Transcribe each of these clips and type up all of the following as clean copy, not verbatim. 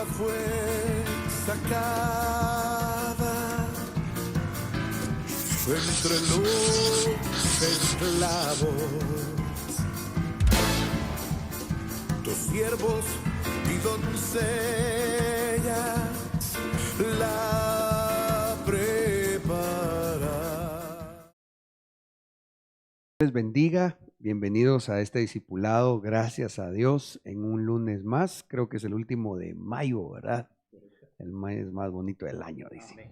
fue sacada entre los esclavos. Tus siervos y doncellas la prepara. Les bendiga, bienvenidos a este discipulado, gracias a Dios, en un lunes más, creo que es el último de mayo, ¿verdad? El mes más bonito del año, dice.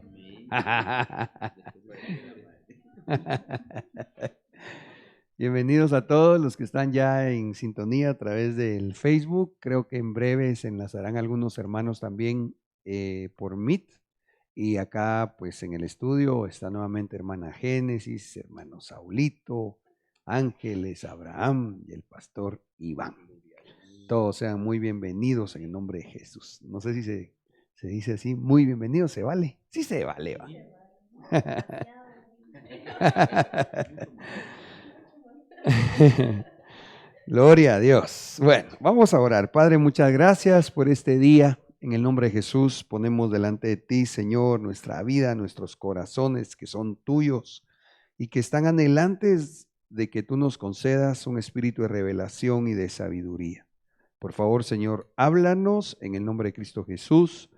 Bienvenidos a todos los que están ya en sintonía a través del Facebook, creo que en breve se enlazarán algunos hermanos también por Meet. Y acá pues en el estudio está nuevamente hermana Génesis, hermano Saulito, Ángeles, Abraham y el pastor Iván. Todos sean muy bienvenidos en el nombre de Jesús. No sé si se dice así, muy bienvenidos, ¿se vale? Sí se vale, va. Gloria a Dios. Bueno, vamos a orar. Padre, muchas gracias por este día. En el nombre de Jesús ponemos delante de ti, Señor, nuestra vida, nuestros corazones que son tuyos y que están anhelantes de que tú nos concedas un espíritu de revelación y de sabiduría. Por favor, Señor, háblanos en el nombre de Cristo Jesús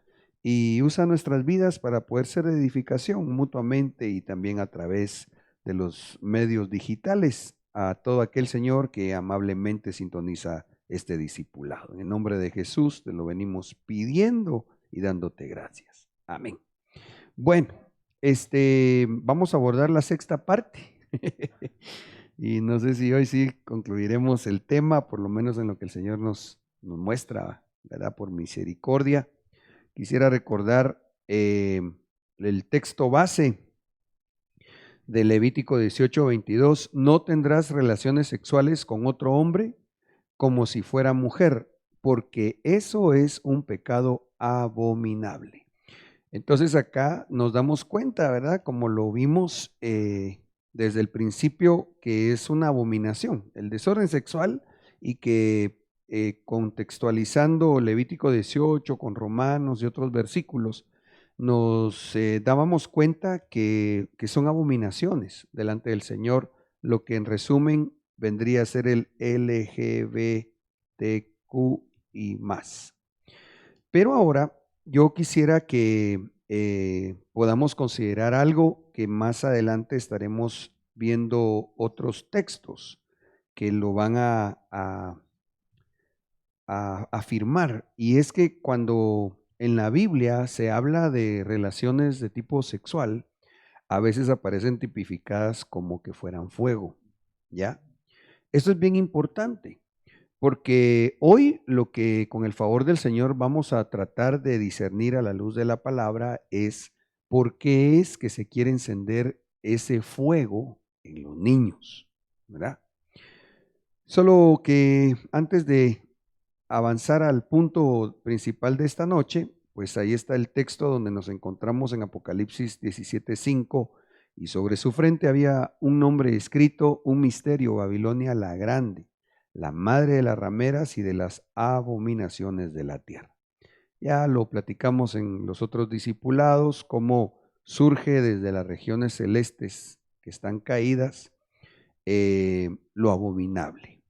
y usa nuestras vidas para poder ser de edificación mutuamente y también a través de los medios digitales a todo aquel, Señor, que amablemente sintoniza este discipulado. En el nombre de Jesús te lo venimos pidiendo y dándote gracias. Amén. Bueno, vamos a abordar la sexta parte. Y no sé si hoy sí concluiremos el tema, por lo menos en lo que el Señor nos muestra, ¿verdad? Por misericordia. Quisiera recordar el texto base de Levítico 18:22, no tendrás relaciones sexuales con otro hombre como si fuera mujer, porque eso es un pecado abominable. Entonces acá nos damos cuenta, ¿verdad? Como lo vimos desde el principio, que es una abominación, el desorden sexual, y que contextualizando Levítico 18 con Romanos y otros versículos, nos dábamos cuenta que son abominaciones delante del Señor, lo que en resumen vendría a ser el LGBTQ y más. Pero ahora yo quisiera que podamos considerar algo que más adelante estaremos viendo otros textos que lo van a afirmar, y es que cuando en la Biblia se habla de relaciones de tipo sexual, a veces aparecen tipificadas como que fueran fuego, ¿ya? Esto es bien importante, porque hoy lo que con el favor del Señor vamos a tratar de discernir a la luz de la palabra es por qué es que se quiere encender ese fuego en los niños, ¿verdad? Solo que antes de avanzar al punto principal de esta noche, pues ahí está el texto donde nos encontramos en Apocalipsis 17:5, y sobre su frente había un nombre escrito, un misterio, Babilonia la grande, la madre de las rameras y de las abominaciones de la tierra. Ya lo platicamos en los otros discipulados, cómo surge desde las regiones celestes que están caídas lo abominable,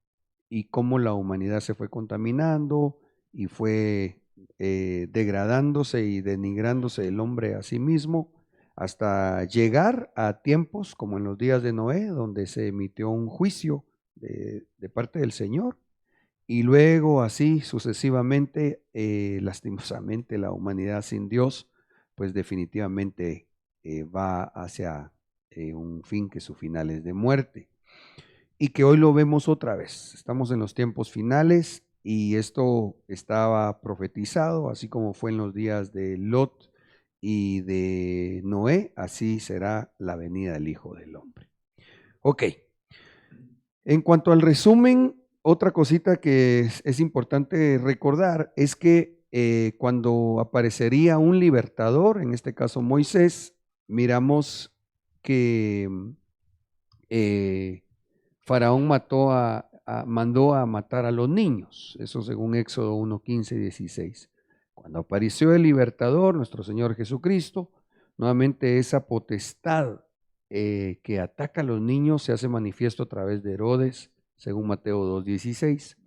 y cómo la humanidad se fue contaminando y fue degradándose y denigrándose el hombre a sí mismo, hasta llegar a tiempos como en los días de Noé, donde se emitió un juicio de parte del Señor, y luego así sucesivamente, lastimosamente la humanidad sin Dios, pues definitivamente va hacia un fin que su final es de muerte. Y que hoy lo vemos otra vez. Estamos en los tiempos finales y esto estaba profetizado, así como fue en los días de Lot y de Noé, así será la venida del Hijo del Hombre. Ok, en cuanto al resumen, otra cosita que es importante recordar es que cuando aparecería un libertador, en este caso Moisés, miramos que Faraón mandó a matar a los niños, eso según Éxodo 1:15 y 16. Cuando apareció el libertador, nuestro Señor Jesucristo, nuevamente esa potestad que ataca a los niños se hace manifiesto a través de Herodes, según Mateo 2:16.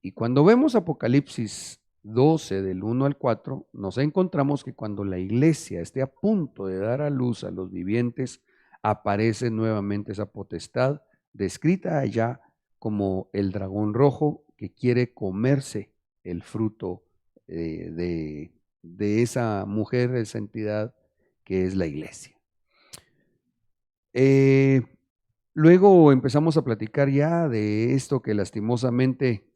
Y cuando vemos Apocalipsis 12, del 1 al 4, nos encontramos que cuando la iglesia esté a punto de dar a luz a los vivientes, aparece nuevamente esa potestad, descrita allá como el dragón rojo que quiere comerse el fruto de esa mujer, esa entidad que es la iglesia. Luego empezamos a platicar ya de esto que lastimosamente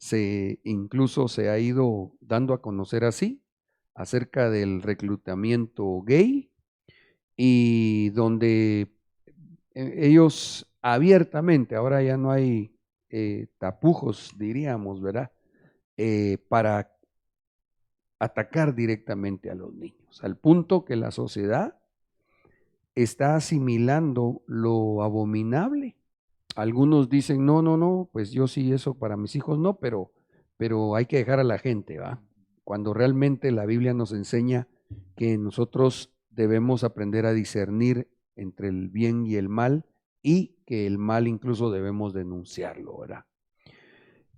incluso se ha ido dando a conocer así, acerca del reclutamiento gay, y donde ellos abiertamente, ahora ya no hay tapujos, diríamos, ¿verdad? Para atacar directamente a los niños, al punto que la sociedad está asimilando lo abominable. Algunos dicen, no, pues yo sí, eso para mis hijos no, pero hay que dejar a la gente, ¿va? Cuando realmente la Biblia nos enseña que nosotros debemos aprender a discernir entre el bien y el mal, y que el mal incluso debemos denunciarlo, ¿verdad?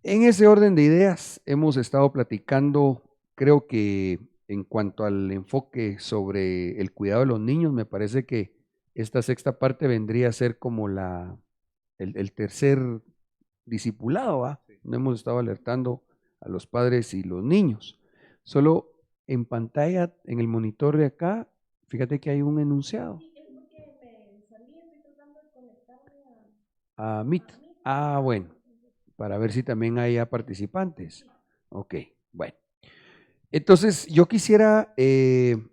En ese orden de ideas hemos estado platicando, creo que en cuanto al enfoque sobre el cuidado de los niños, me parece que esta sexta parte vendría a ser como el tercer discipulado, ¿va? No hemos estado alertando a los padres y los niños. Solo en pantalla, en el monitor de acá, fíjate que hay un enunciado. A Meet. Ah, bueno, para ver si también hay participantes. Ok, bueno. Entonces, yo quisiera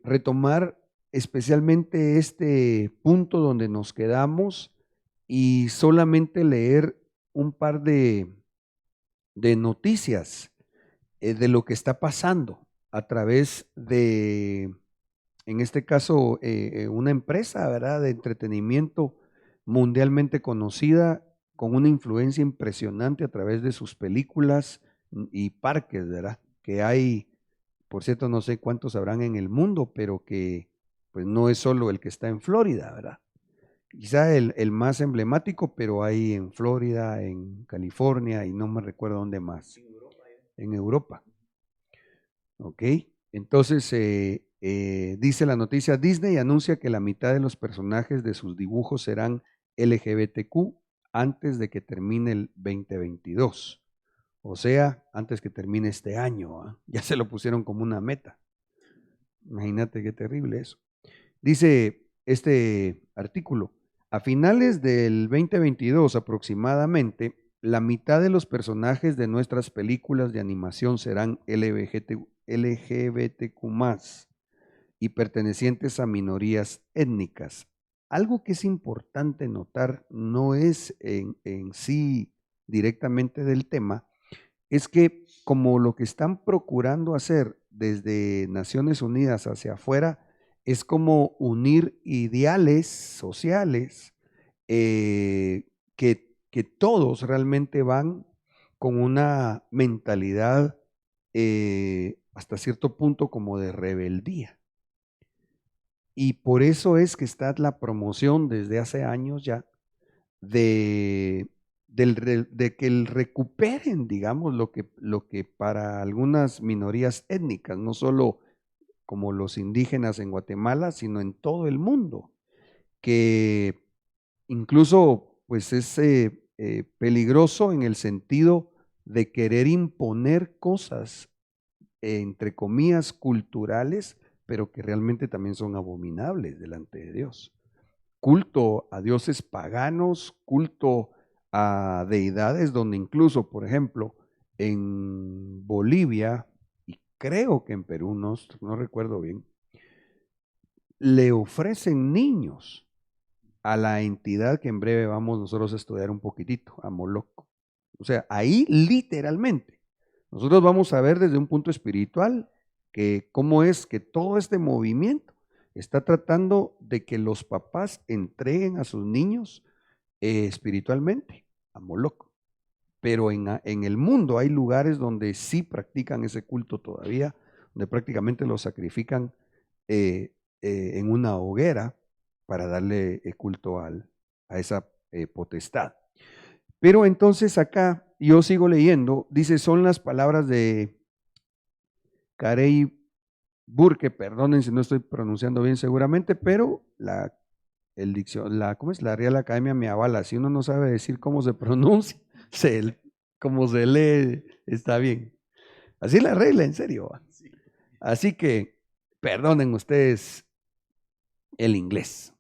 retomar especialmente este punto donde nos quedamos y solamente leer un par de noticias de lo que está pasando a través de, en este caso, una empresa, ¿verdad?, de entretenimiento mundialmente conocida, con una influencia impresionante a través de sus películas y parques, ¿verdad?, que hay, por cierto, no sé cuántos habrán en el mundo, pero que pues no es solo el que está en Florida, ¿verdad? Quizá el más emblemático, pero hay en Florida, en California y no me recuerdo dónde más. En Europa. Ok, entonces dice la noticia, Disney anuncia que la mitad de los personajes de sus dibujos serán LGBTQ antes de que termine el 2022. O sea, antes que termine este año, ¿eh? Ya se lo pusieron como una meta. Imagínate qué terrible eso. Dice este artículo, a finales del 2022 aproximadamente, la mitad de los personajes de nuestras películas de animación serán LGBTQ+, y pertenecientes a minorías étnicas. Algo que es importante notar, no es en sí directamente del tema, es que como lo que están procurando hacer desde Naciones Unidas hacia afuera es como unir ideales sociales que todos realmente van con una mentalidad hasta cierto punto como de rebeldía. Y por eso es que está la promoción desde hace años ya de que recuperen, digamos, lo que para algunas minorías étnicas, no solo como los indígenas en Guatemala, sino en todo el mundo, que incluso pues es peligroso en el sentido de querer imponer cosas, entre comillas, culturales, pero que realmente también son abominables delante de Dios. Culto a dioses paganos, culto a deidades donde incluso, por ejemplo, en Bolivia, y creo que en Perú, no recuerdo bien, le ofrecen niños a la entidad que en breve vamos nosotros a estudiar un poquitito, a Moloch. O sea, ahí literalmente, nosotros vamos a ver desde un punto espiritual que cómo es que todo este movimiento está tratando de que los papás entreguen a sus niños espiritualmente a Moloch. Pero en el mundo hay lugares donde sí practican ese culto todavía, donde prácticamente lo sacrifican en una hoguera para darle culto a esa potestad. Pero entonces acá, yo sigo leyendo, dice, son las palabras de Carey Burke, perdonen si no estoy pronunciando bien seguramente, pero ¿cómo es? La Real Academia me avala. Si uno no sabe decir cómo se pronuncia, como se lee, está bien. Así la regla, en serio. Así que, perdonen ustedes el inglés.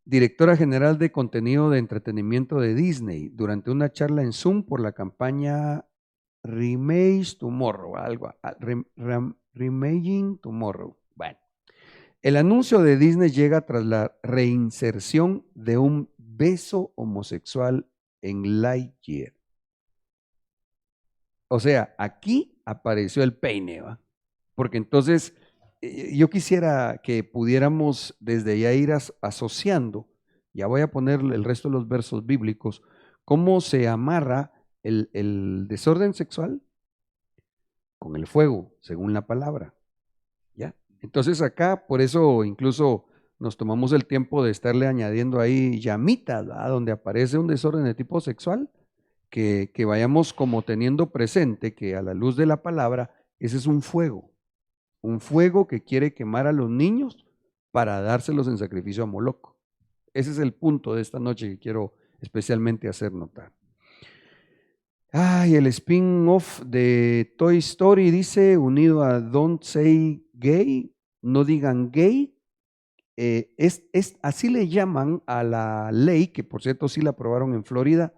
Directora general de contenido de entretenimiento de Disney, durante una charla en Zoom por la campaña Remains Tomorrow, Remaging Tomorrow. Bueno, el anuncio de Disney llega tras la reinserción de un beso homosexual en Lightyear. O sea, aquí apareció el peine, ¿va? Porque entonces yo quisiera que pudiéramos desde ya ir asociando, ya voy a poner el resto de los versos bíblicos, cómo se amarra el desorden sexual con el fuego, según la palabra. ¿Ya? Entonces acá, por eso incluso nos tomamos el tiempo de estarle añadiendo ahí llamitas, ¿verdad? Donde aparece un desorden de tipo sexual, que vayamos como teniendo presente que a la luz de la palabra, ese es un fuego que quiere quemar a los niños para dárselos en sacrificio a Moloco. Ese es el punto de esta noche que quiero especialmente hacer notar. El spin-off de Toy Story dice, unido a Don't Say Gay, no digan gay, así le llaman a la ley, que por cierto sí la aprobaron en Florida,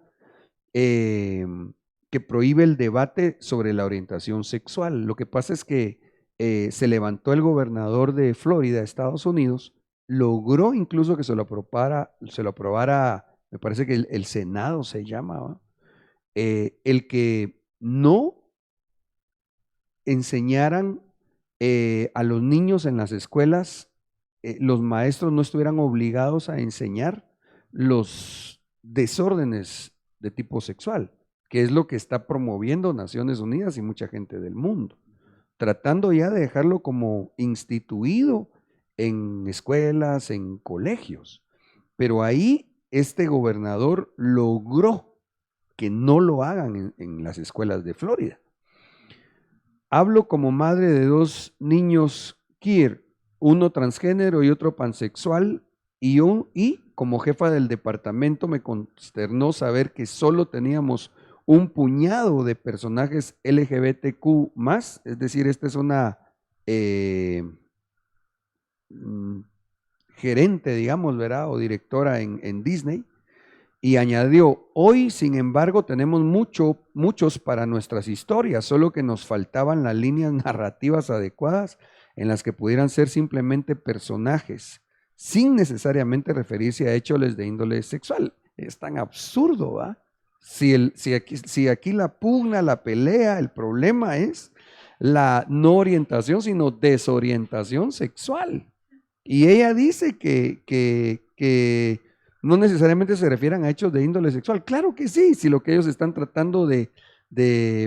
que prohíbe el debate sobre la orientación sexual. Lo que pasa es que se levantó el gobernador de Florida, Estados Unidos, logró incluso que se lo aprobara, me parece que el Senado se llama, el que no enseñaran a los niños en las escuelas, los maestros no estuvieran obligados a enseñar los desórdenes de tipo sexual, que es lo que está promoviendo Naciones Unidas y mucha gente del mundo, tratando ya de dejarlo como instituido en escuelas, en colegios. Pero ahí este gobernador logró que no lo hagan en las escuelas de Florida. Hablo como madre de 2 niños queer, uno transgénero y otro pansexual, y como jefa del departamento me consternó saber que solo teníamos un puñado de personajes LGBTQ+, es decir, esta es una gerente, digamos, ¿verdad? O directora en Disney, y añadió, hoy, sin embargo, tenemos muchos para nuestras historias, solo que nos faltaban las líneas narrativas adecuadas en las que pudieran ser simplemente personajes, sin necesariamente referirse a hechos de índole sexual. Es tan absurdo, ¿va? Si aquí la pugna, la pelea, el problema es la no orientación, sino desorientación sexual. Y ella dice que no necesariamente se refieran a hechos de índole sexual. Claro que sí, si lo que ellos están tratando de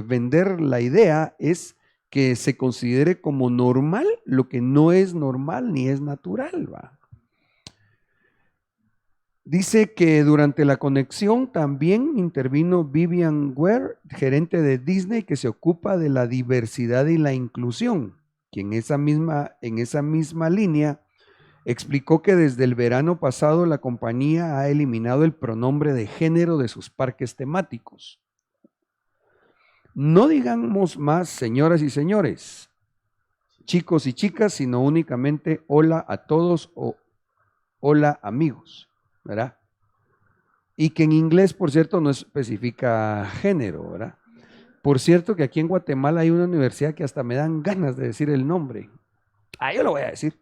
vender la idea es que se considere como normal lo que no es normal ni es natural, ¿va? Dice que durante la conexión también intervino Vivian Ware, gerente de Disney, que se ocupa de la diversidad y la inclusión, quien en esa misma línea explicó que desde el verano pasado la compañía ha eliminado el pronombre de género de sus parques temáticos. No digamos más señoras y señores, chicos y chicas, sino únicamente hola a todos o hola amigos, ¿verdad? Y que en inglés, por cierto, no especifica género, ¿verdad? Por cierto que aquí en Guatemala hay una universidad que hasta me dan ganas de decir el nombre. Yo lo voy a decir,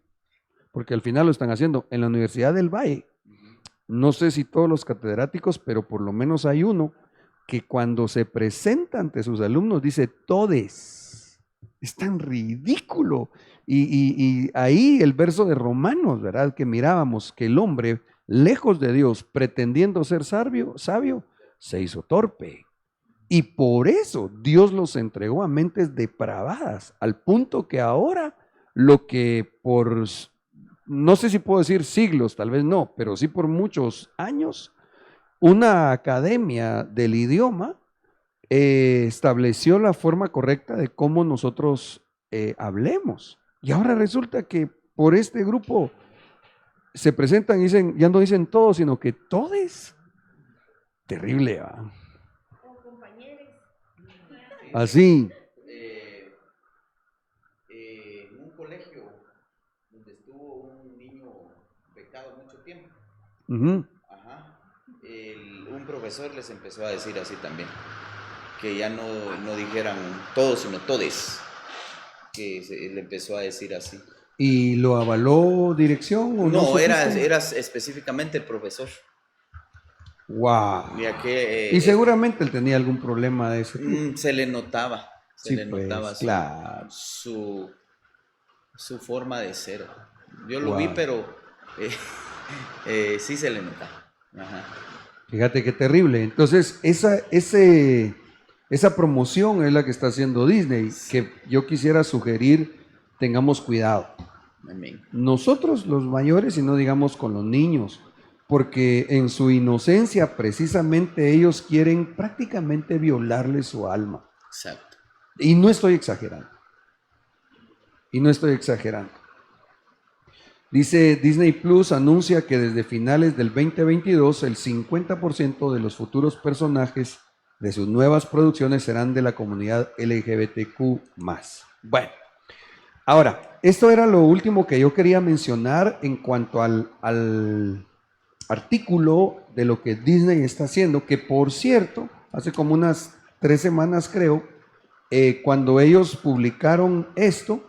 porque al final lo están haciendo. En la Universidad del Valle, no sé si todos los catedráticos, pero por lo menos hay uno que cuando se presenta ante sus alumnos dice todes. Es tan ridículo. Y ahí el verso de Romanos, ¿verdad? Que mirábamos que el hombre, lejos de Dios, pretendiendo ser sabio, se hizo torpe. Y por eso Dios los entregó a mentes depravadas, al punto que ahora lo que por, no sé si puedo decir siglos, tal vez no, pero sí por muchos años, una academia del idioma estableció la forma correcta de cómo nosotros hablemos. Y ahora resulta que por este grupo se presentan y dicen, ya no dicen todos, sino que todes. Terrible, ¿va? Así. En un colegio donde estuvo un niño becado mucho tiempo, Ujú. ajá, un profesor les empezó a decir así también, que ya no dijeran todos, sino todes, le empezó a decir así. ¿Y lo avaló dirección o no No, era supiste? específicamente el profesor. Wow. Ya que Y seguramente él tenía algún problema de ese tipo. se le notaba, Sí, pues, claro. su forma de ser. Yo lo vi, Wow. pero sí se le notaba. Ajá. Fíjate qué terrible. Entonces, esa promoción es la que está haciendo Disney, que yo quisiera sugerir, tengamos cuidado. Amén. Nosotros los mayores y no digamos con los niños, porque en su inocencia precisamente ellos quieren prácticamente violarle su alma. Exacto. Y no estoy exagerando. Y no estoy exagerando. Dice Disney Plus anuncia que desde finales del 2022 el 50% de los futuros personajes de sus nuevas producciones serán de la comunidad LGBTQ+. Bueno, ahora, esto era lo último que yo quería mencionar en cuanto al artículo de lo que Disney está haciendo, que por cierto, hace como unas 3 semanas creo, cuando ellos publicaron esto,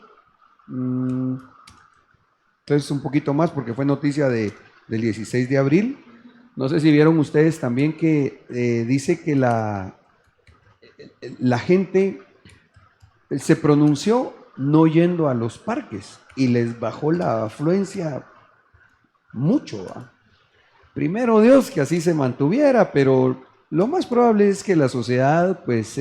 entonces un poquito más porque fue noticia del 16 de abril. No sé si vieron ustedes también que dice que la gente se pronunció no yendo a los parques y les bajó la afluencia mucho. ¿Va? Primero Dios que así se mantuviera, pero lo más probable es que la sociedad pues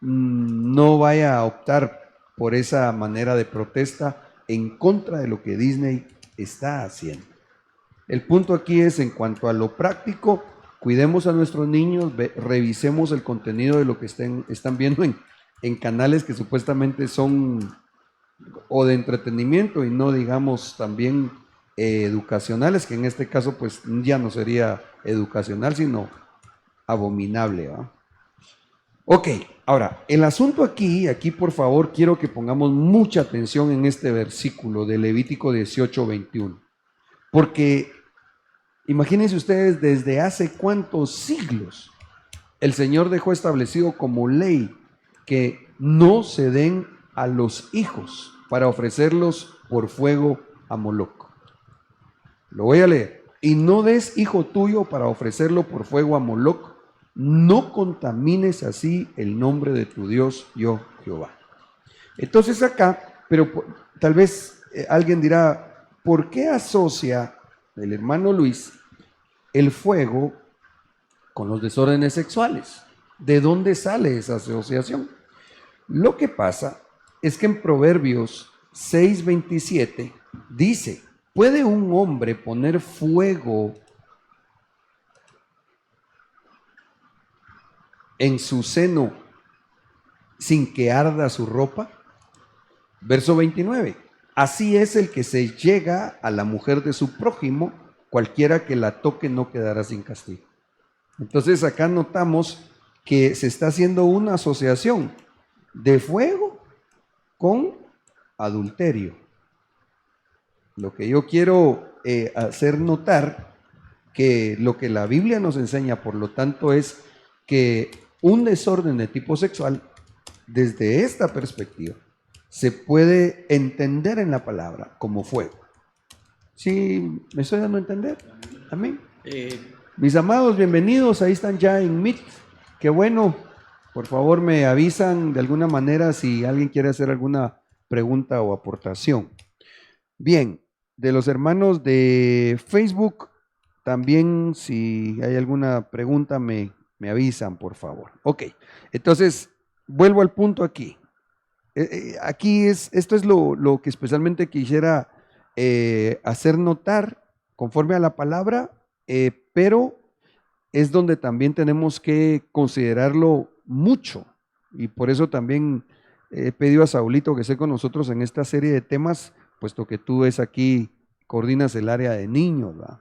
no vaya a optar por esa manera de protesta en contra de lo que Disney está haciendo. El punto aquí es en cuanto a lo práctico, cuidemos a nuestros niños, revisemos el contenido de lo que están viendo en canales que supuestamente son o de entretenimiento y no digamos también educacionales, que en este caso pues ya no sería educacional, sino abominable. ¿Va? Ok, ahora, el asunto aquí por favor quiero que pongamos mucha atención en este versículo de Levítico 18:21, porque imagínense ustedes desde hace cuántos siglos el Señor dejó establecido como ley que no se den a los hijos para ofrecerlos por fuego a Moloc. Lo voy a leer. Y no des hijo tuyo para ofrecerlo por fuego a Moloc, no contamines así el nombre de tu Dios, yo Jehová. Entonces acá, pero tal vez alguien dirá, ¿por qué asocia el hermano Luis el fuego con los desórdenes sexuales? ¿De dónde sale esa asociación? Lo que pasa es que en Proverbios 6:27 dice, ¿puede un hombre poner fuego en su seno sin que arda su ropa? Verso 29, así es el que se llega a la mujer de su prójimo, cualquiera que la toque no quedará sin castigo. Entonces acá notamos que se está haciendo una asociación de fuego con adulterio. Lo que yo quiero hacer notar que lo que la Biblia nos enseña, por lo tanto, es que un desorden de tipo sexual, desde esta perspectiva, se puede entender en la palabra como fuego. ¿Sí me estoy dando a entender? Amén. Mis amados, bienvenidos, ahí están ya en Meet. Qué bueno. Por favor, me avisan de alguna manera si alguien quiere hacer alguna pregunta o aportación. Bien, de los hermanos de Facebook, también si hay alguna pregunta me Me avisan, por favor. Ok, entonces, vuelvo al punto aquí. Aquí esto es lo que especialmente quisiera hacer notar conforme a la palabra, pero es donde también tenemos que considerarlo mucho. Y por eso también he pedido a Saulito que esté con nosotros en esta serie de temas, puesto que tú es aquí, coordinas el área de niños, ¿verdad?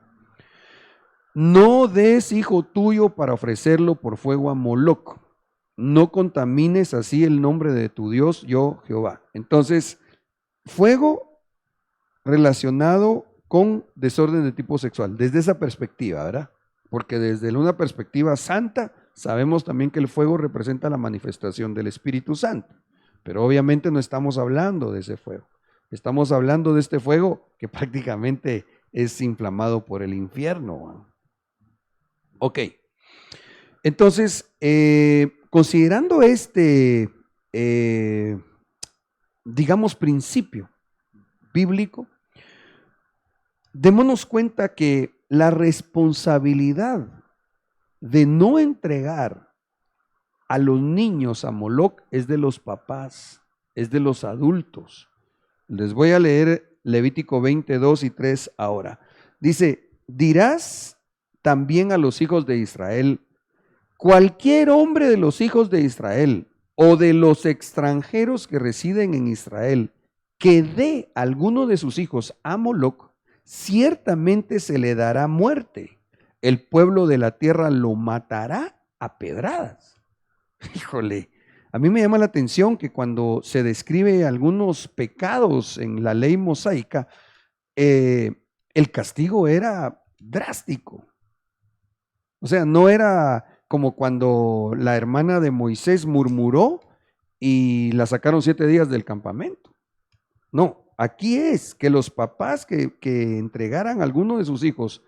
No des hijo tuyo para ofrecerlo por fuego a Moloc. No contamines así el nombre de tu Dios, yo Jehová. Entonces, fuego relacionado con desorden de tipo sexual, desde esa perspectiva, ¿verdad? Porque desde una perspectiva santa, sabemos también que el fuego representa la manifestación del Espíritu Santo. Pero obviamente no estamos hablando de ese fuego. Estamos hablando de este fuego que prácticamente es inflamado por el infierno, ¿verdad? Ok, entonces, considerando este, digamos, principio bíblico, démonos cuenta que la responsabilidad de no entregar a los niños a Moloc es de los papás, es de los adultos. Les voy a leer Levítico 22 y 3 ahora. Dice, dirás también a los hijos de Israel, cualquier hombre de los hijos de Israel o de los extranjeros que residen en Israel que dé a alguno de sus hijos a Moloc, ciertamente se le dará muerte. El pueblo de la tierra lo matará a pedradas. Híjole, a mí me llama la atención que cuando se describe algunos pecados en la ley mosaica, el castigo era drástico. O sea, no era como cuando la hermana de Moisés murmuró y la sacaron 7 días del campamento. No, aquí es que los papás que entregaran a alguno de sus hijos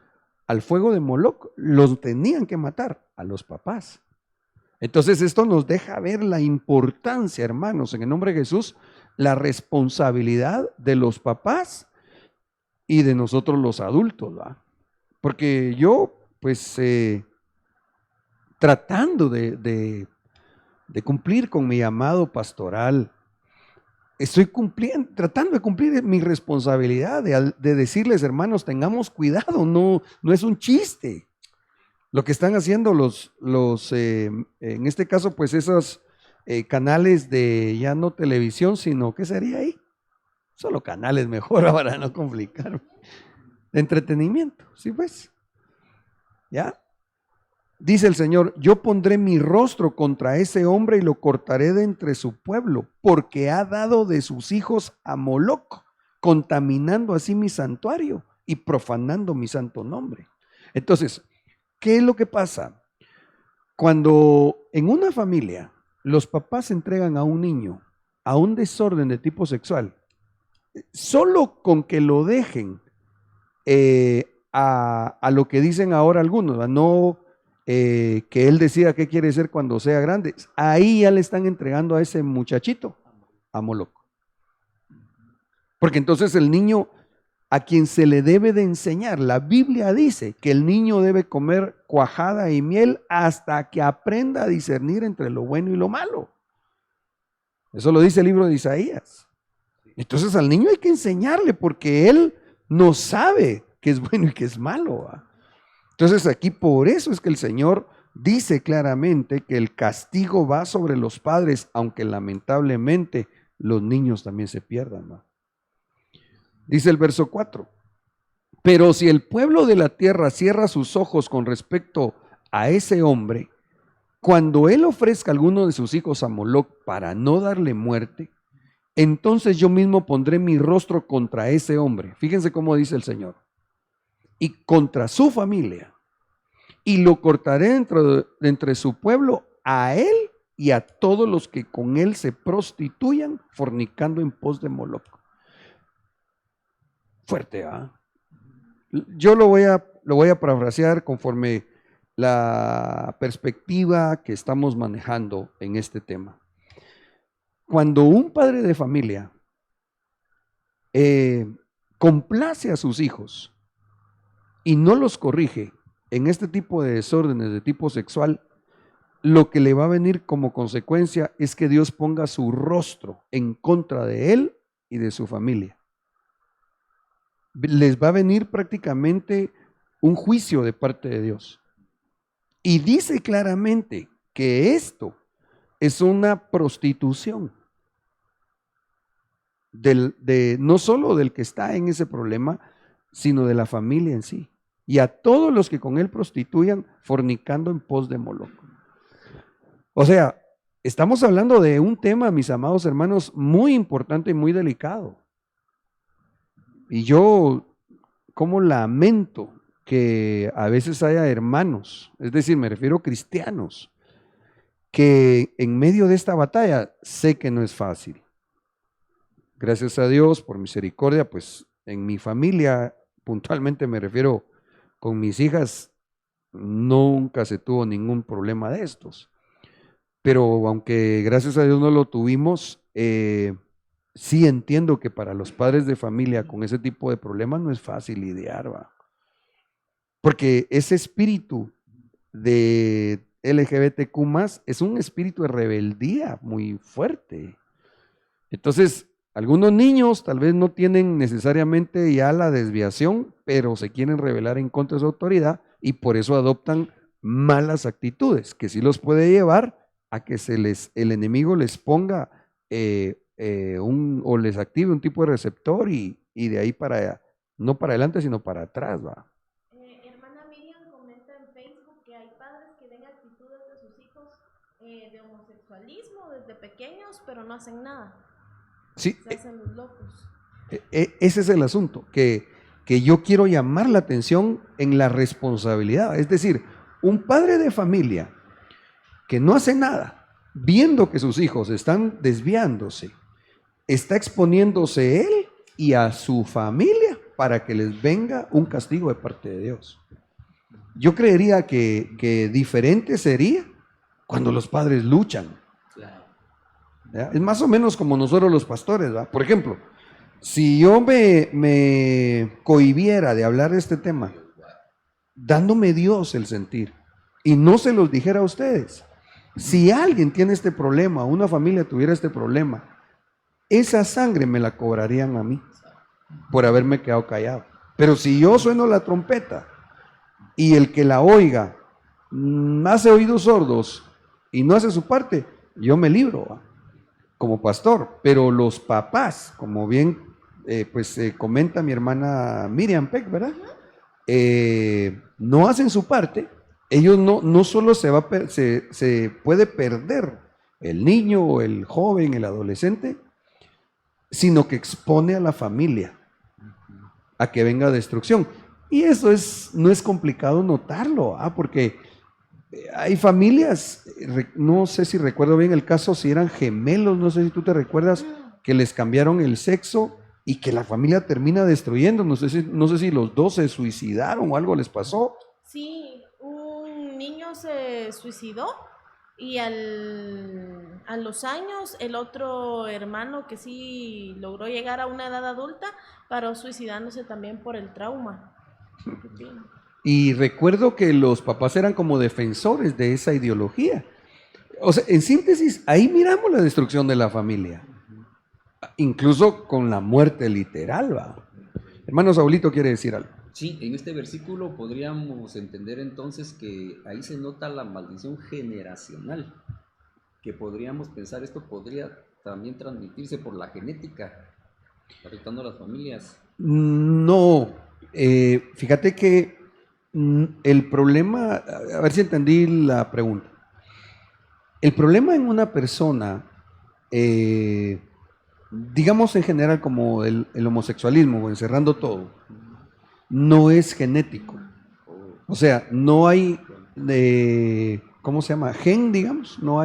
al fuego de Moloc, los tenían que matar a los papás. Entonces esto nos deja ver la importancia, hermanos, en el nombre de Jesús, la responsabilidad de los papás y de nosotros los adultos, ¿verdad? Porque yo, pues, tratando de cumplir con mi llamado pastoral, estoy tratando de cumplir mi responsabilidad de decirles, hermanos, tengamos cuidado, no es un chiste. Lo que están haciendo en este caso, pues esos canales de ya no televisión, sino, ¿qué sería ahí? Solo canales mejor para no complicar. De entretenimiento, ¿sí pues? ¿Ya? Dice el Señor, yo pondré mi rostro contra ese hombre y lo cortaré de entre su pueblo, porque ha dado de sus hijos a Moloc, contaminando así mi santuario y profanando mi santo nombre. Entonces, ¿qué es lo que pasa? Cuando en una familia los papás entregan a un niño a un desorden de tipo sexual, solo con que lo dejen a lo que dicen ahora algunos, no que él decida qué quiere ser cuando sea grande, ahí ya le están entregando a ese muchachito a Moloc. Porque entonces el niño a quien se le debe de enseñar, la Biblia dice que el niño debe comer cuajada y miel hasta que aprenda a discernir entre lo bueno y lo malo. Eso lo dice el libro de Isaías. Entonces al niño hay que enseñarle porque él no sabe qué es bueno y qué es malo, ¿va? Entonces aquí por eso es que el Señor dice claramente que el castigo va sobre los padres, aunque lamentablemente los niños también se pierdan, ¿va? Dice el verso 4, pero si el pueblo de la tierra cierra sus ojos con respecto a ese hombre, cuando él ofrezca a alguno de sus hijos a Moloc para no darle muerte, entonces yo mismo pondré mi rostro contra ese hombre. Fíjense cómo dice el Señor. Y contra su familia. Y lo cortaré entre su pueblo a él y a todos los que con él se prostituyan fornicando en pos de Moloc. Fuerte, ¿ah? Yo lo voy a parafrasear conforme la perspectiva que estamos manejando en este tema. Cuando un padre de familia complace a sus hijos y no los corrige en este tipo de desórdenes de tipo sexual, lo que le va a venir como consecuencia es que Dios ponga su rostro en contra de él y de su familia. Les va a venir prácticamente un juicio de parte de Dios. Y dice claramente que esto es una prostitución no solo del que está en ese problema, sino de la familia en sí. Y a todos los que con él prostituyan, fornicando en pos de Moloc. O sea, estamos hablando de un tema, mis amados hermanos, muy importante y muy delicado. Y yo, como lamento que a veces haya hermanos, es decir, me refiero a cristianos, que en medio de esta batalla sé que no es fácil. Gracias a Dios, por misericordia, pues en mi familia, puntualmente me refiero con mis hijas, nunca se tuvo ningún problema de estos. Pero aunque gracias a Dios no lo tuvimos, sí entiendo que para los padres de familia con ese tipo de problemas no es fácil lidiar, ¿va? Porque ese espíritu de LGBTQ+, es un espíritu de rebeldía muy fuerte. Entonces, algunos niños tal vez no tienen necesariamente ya la desviación, pero se quieren rebelar en contra de su autoridad y por eso adoptan malas actitudes, que sí los puede llevar a que el enemigo les ponga o les active un tipo de receptor y de ahí para allá, no para adelante, sino para atrás, va. Hermana Miriam comenta en Facebook que hay padres que ven actitudes de sus hijos de homosexualismo desde pequeños, pero no hacen nada. Sí, Se hacen los locos. ese es el asunto, que yo quiero llamar la atención en la responsabilidad. Es decir, un padre de familia que no hace nada, viendo que sus hijos están desviándose, está exponiéndose él y a su familia para que les venga un castigo de parte de Dios. Yo creería que diferente sería cuando los padres luchan. ¿Ya? Es más o menos como nosotros los pastores, ¿va? Por ejemplo, si yo me cohibiera de hablar de este tema, dándome Dios el sentir, y no se los dijera a ustedes, si alguien tiene este problema, una familia tuviera este problema, esa sangre me la cobrarían a mí por haberme quedado callado. Pero si yo sueno la trompeta y el que la oiga hace oídos sordos y no hace su parte, yo me libro, ¿va? Como pastor. Pero los papás, como bien comenta mi hermana Miriam Peck, ¿verdad? No hacen su parte. Ellos no solo se puede perder el niño o el joven, el adolescente, sino que expone a la familia a que venga destrucción. Y eso no es complicado notarlo, porque hay familias, no sé si recuerdo bien el caso, si eran gemelos, no sé si tú te recuerdas, que les cambiaron el sexo y que la familia termina destruyendo. No sé si los dos se suicidaron o algo les pasó. Sí, un niño se suicidó y a los años el otro hermano que sí logró llegar a una edad adulta paró suicidándose también por el trauma. Y recuerdo que los papás eran como defensores de esa ideología. O sea, en síntesis, ahí miramos la destrucción de la familia. Incluso con la muerte literal, ¿va? Hermano Saulito quiere decir algo. Sí, en este versículo podríamos entender entonces que ahí se nota la maldición generacional, que podríamos pensar esto podría también transmitirse por la genética, afectando a las familias. No, fíjate que el problema, a ver si entendí la pregunta. El problema en una persona, digamos en general como el homosexualismo, o encerrando todo, no es genético. O sea, no hay, ¿cómo se llama? Gen, digamos, no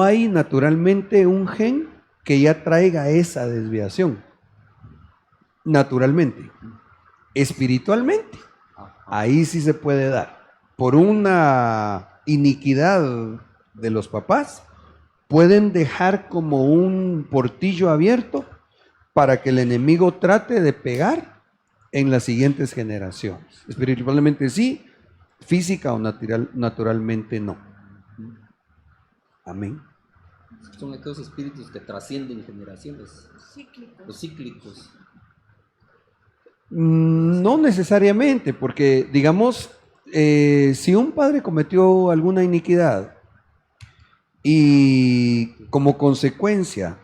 hay naturalmente un gen que ya traiga esa desviación. Naturalmente. Espiritualmente, ahí sí se puede dar. Por una iniquidad de los papás, pueden dejar como un portillo abierto para que el enemigo trate de pegar en las siguientes generaciones. Espiritualmente sí, física o naturalmente no. Amén. Son aquellos espíritus que trascienden generaciones, Cíclicos. los cíclicos. No necesariamente, porque digamos, si un padre cometió alguna iniquidad y como consecuencia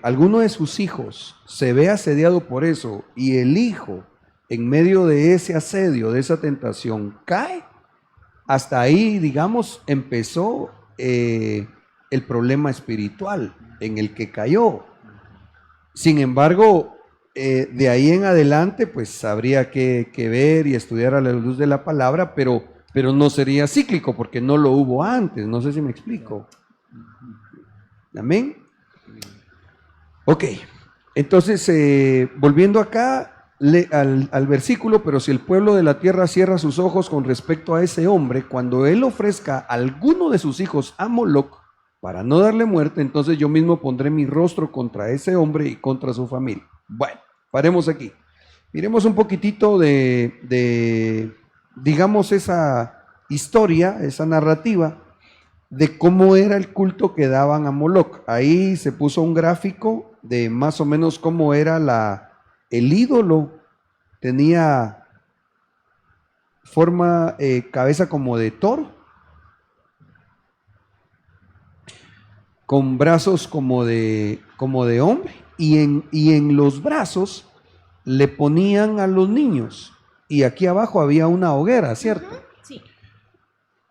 alguno de sus hijos se ve asediado por eso y el hijo en medio de ese asedio, de esa tentación, cae, hasta ahí, digamos, empezó el problema espiritual en el que cayó. Sin embargo, de ahí en adelante, pues habría que ver y estudiar a la luz de la palabra, pero no sería cíclico porque no lo hubo antes. No sé si me explico. Amén. Ok, entonces, volviendo acá al versículo, pero si el pueblo de la tierra cierra sus ojos con respecto a ese hombre, cuando él ofrezca a alguno de sus hijos a Moloc para no darle muerte, entonces yo mismo pondré mi rostro contra ese hombre y contra su familia. Bueno, paremos aquí. Miremos un poquitito digamos, esa historia, esa narrativa de cómo era el culto que daban a Moloc. Ahí se puso un gráfico de más o menos cómo era el ídolo. Tenía forma, cabeza como de toro, con brazos como de hombre, y en los brazos le ponían a los niños, y aquí abajo había una hoguera, ¿cierto? Sí.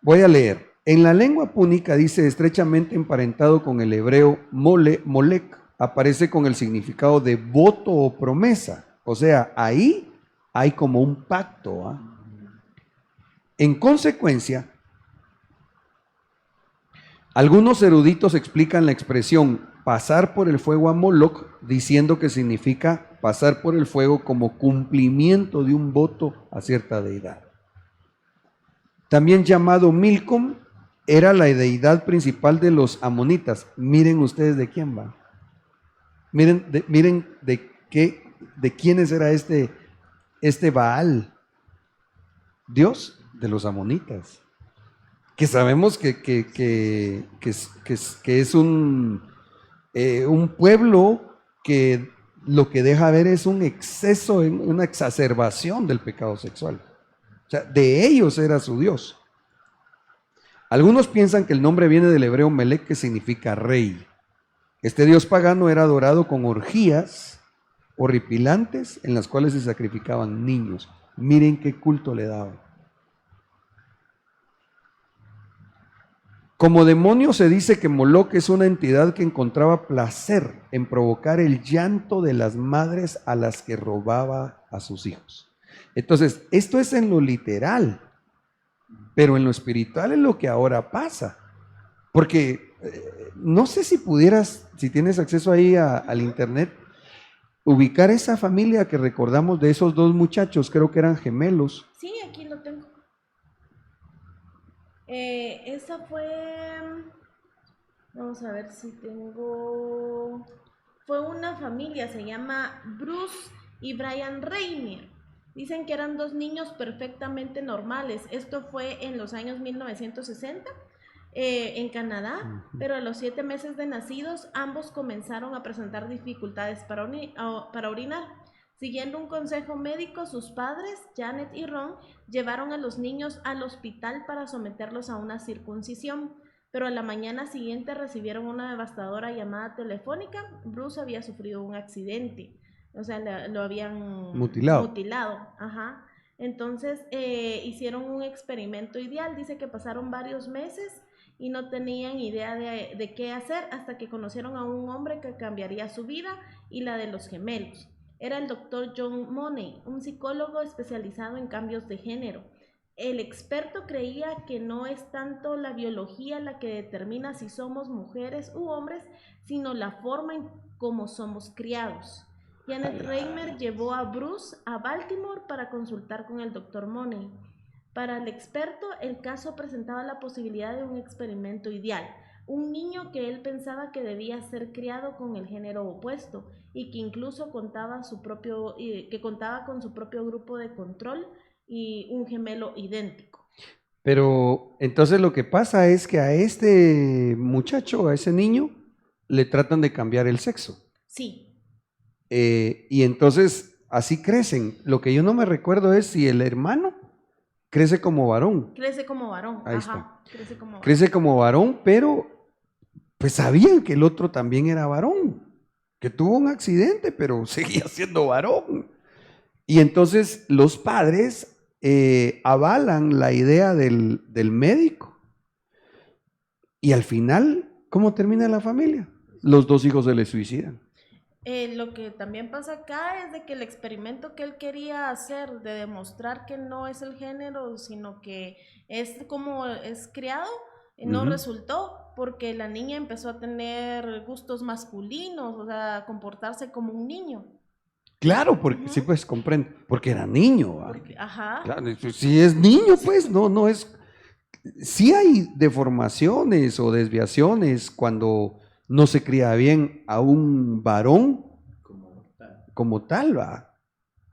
Voy a leer. En la lengua púnica dice estrechamente emparentado con el hebreo molec, aparece con el significado de voto o promesa. O sea, ahí hay como un pacto. ¿Ah? En consecuencia, algunos eruditos explican la expresión pasar por el fuego a Moloc diciendo que significa pasar por el fuego como cumplimiento de un voto a cierta deidad. También llamado Milcom, era la deidad principal de los amonitas. Miren ustedes de quién va. Miren de quiénes era este Baal. Dios de los amonitas. Que sabemos que es un pueblo que lo que deja ver es un exceso, una exacerbación del pecado sexual. O sea, de ellos era su Dios. Algunos piensan que el nombre viene del hebreo Melec, que significa rey. Este dios pagano era adorado con orgías horripilantes en las cuales se sacrificaban niños. Miren qué culto le daban. Como demonio se dice que Moloc es una entidad que encontraba placer en provocar el llanto de las madres a las que robaba a sus hijos. Entonces, esto es en lo literal, pero en lo espiritual es lo que ahora pasa. Porque no sé si pudieras, si tienes acceso ahí al internet, ubicar esa familia que recordamos de esos dos muchachos, creo que eran gemelos. Sí, aquí lo tengo. Esa fue, vamos a ver si tengo, fue una familia, se llama Bruce y Brian Reimer. Dicen que eran dos niños perfectamente normales. Esto fue en los años 1960 en Canadá, pero a los 7 meses de nacidos ambos comenzaron a presentar dificultades para orinar. Siguiendo un consejo médico, sus padres, Janet y Ron, llevaron a los niños al hospital para someterlos a una circuncisión, pero a la mañana siguiente recibieron una devastadora llamada telefónica. Bruce había sufrido un accidente, o sea, lo habían mutilado. Ajá. Entonces hicieron un experimento ideal. Dice que pasaron varios meses y no tenían idea de qué hacer hasta que conocieron a un hombre que cambiaría su vida y la de los gemelos. Era el doctor John Money, un psicólogo especializado en cambios de género. El experto creía que no es tanto la biología la que determina si somos mujeres u hombres, sino la forma en cómo somos criados. Janet Reimer llevó a Bruce a Baltimore para consultar con el doctor Money. Para el experto, el caso presentaba la posibilidad de un experimento ideal. Un niño que él pensaba que debía ser criado con el género opuesto y que incluso contaba con su propio grupo de control y un gemelo idéntico. Pero entonces lo que pasa es que a este muchacho, a ese niño, le tratan de cambiar el sexo. Sí, Y entonces así crecen. Lo que yo no me recuerdo es si el hermano crece como varón. crece como varón. Ahí Ajá, crece como varón. Crece como varón, pero pues sabían que el otro también era varón, que tuvo un accidente, pero seguía siendo varón. Y entonces los padres avalan la idea del médico. Y al final, ¿cómo termina la familia? Los dos hijos se le suicidan. Lo que también pasa acá es de que el experimento que él quería hacer de demostrar que no es el género, sino que es como es criado, no Ujú. resultó porque la niña empezó a tener gustos masculinos, o sea, comportarse como un niño. Claro, porque sí, Ujú. pues comprendo, porque era niño. ¿va? Ajá. Claro, si es niño, pues no es. Sí hay deformaciones o desviaciones cuando no se cría bien a un varón como tal, va.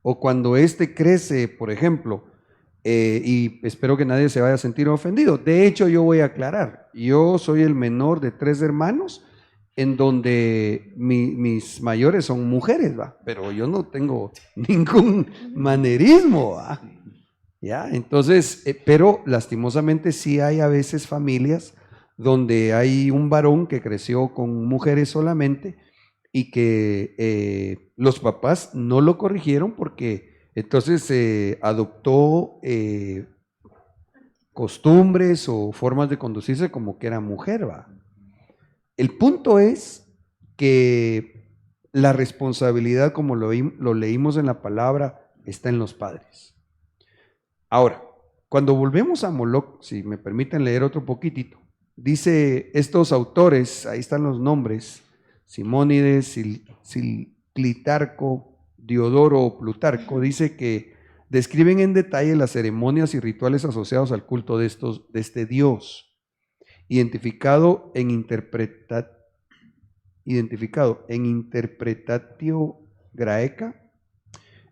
O cuando éste crece, por ejemplo, y espero que nadie se vaya a sentir ofendido. De hecho, yo voy a aclarar, yo soy el menor de 3 hermanos, en donde mis mayores son mujeres, va, pero yo no tengo ningún manerismo, va. ¿Ya? Entonces, pero lastimosamente sí hay a veces familias donde hay un varón que creció con mujeres solamente y que los papás no lo corrigieron porque entonces adoptó costumbres o formas de conducirse como que era mujer, ¿va? El punto es que la responsabilidad, como lo leímos en la palabra, está en los padres. Ahora, cuando volvemos a Moloc, si me permiten leer otro poquitito, dice estos autores, ahí están los nombres, Simónides, Clitarco, Diodoro o Plutarco, dice que describen en detalle las ceremonias y rituales asociados al culto de este Dios, identificado en interpretatio graeca,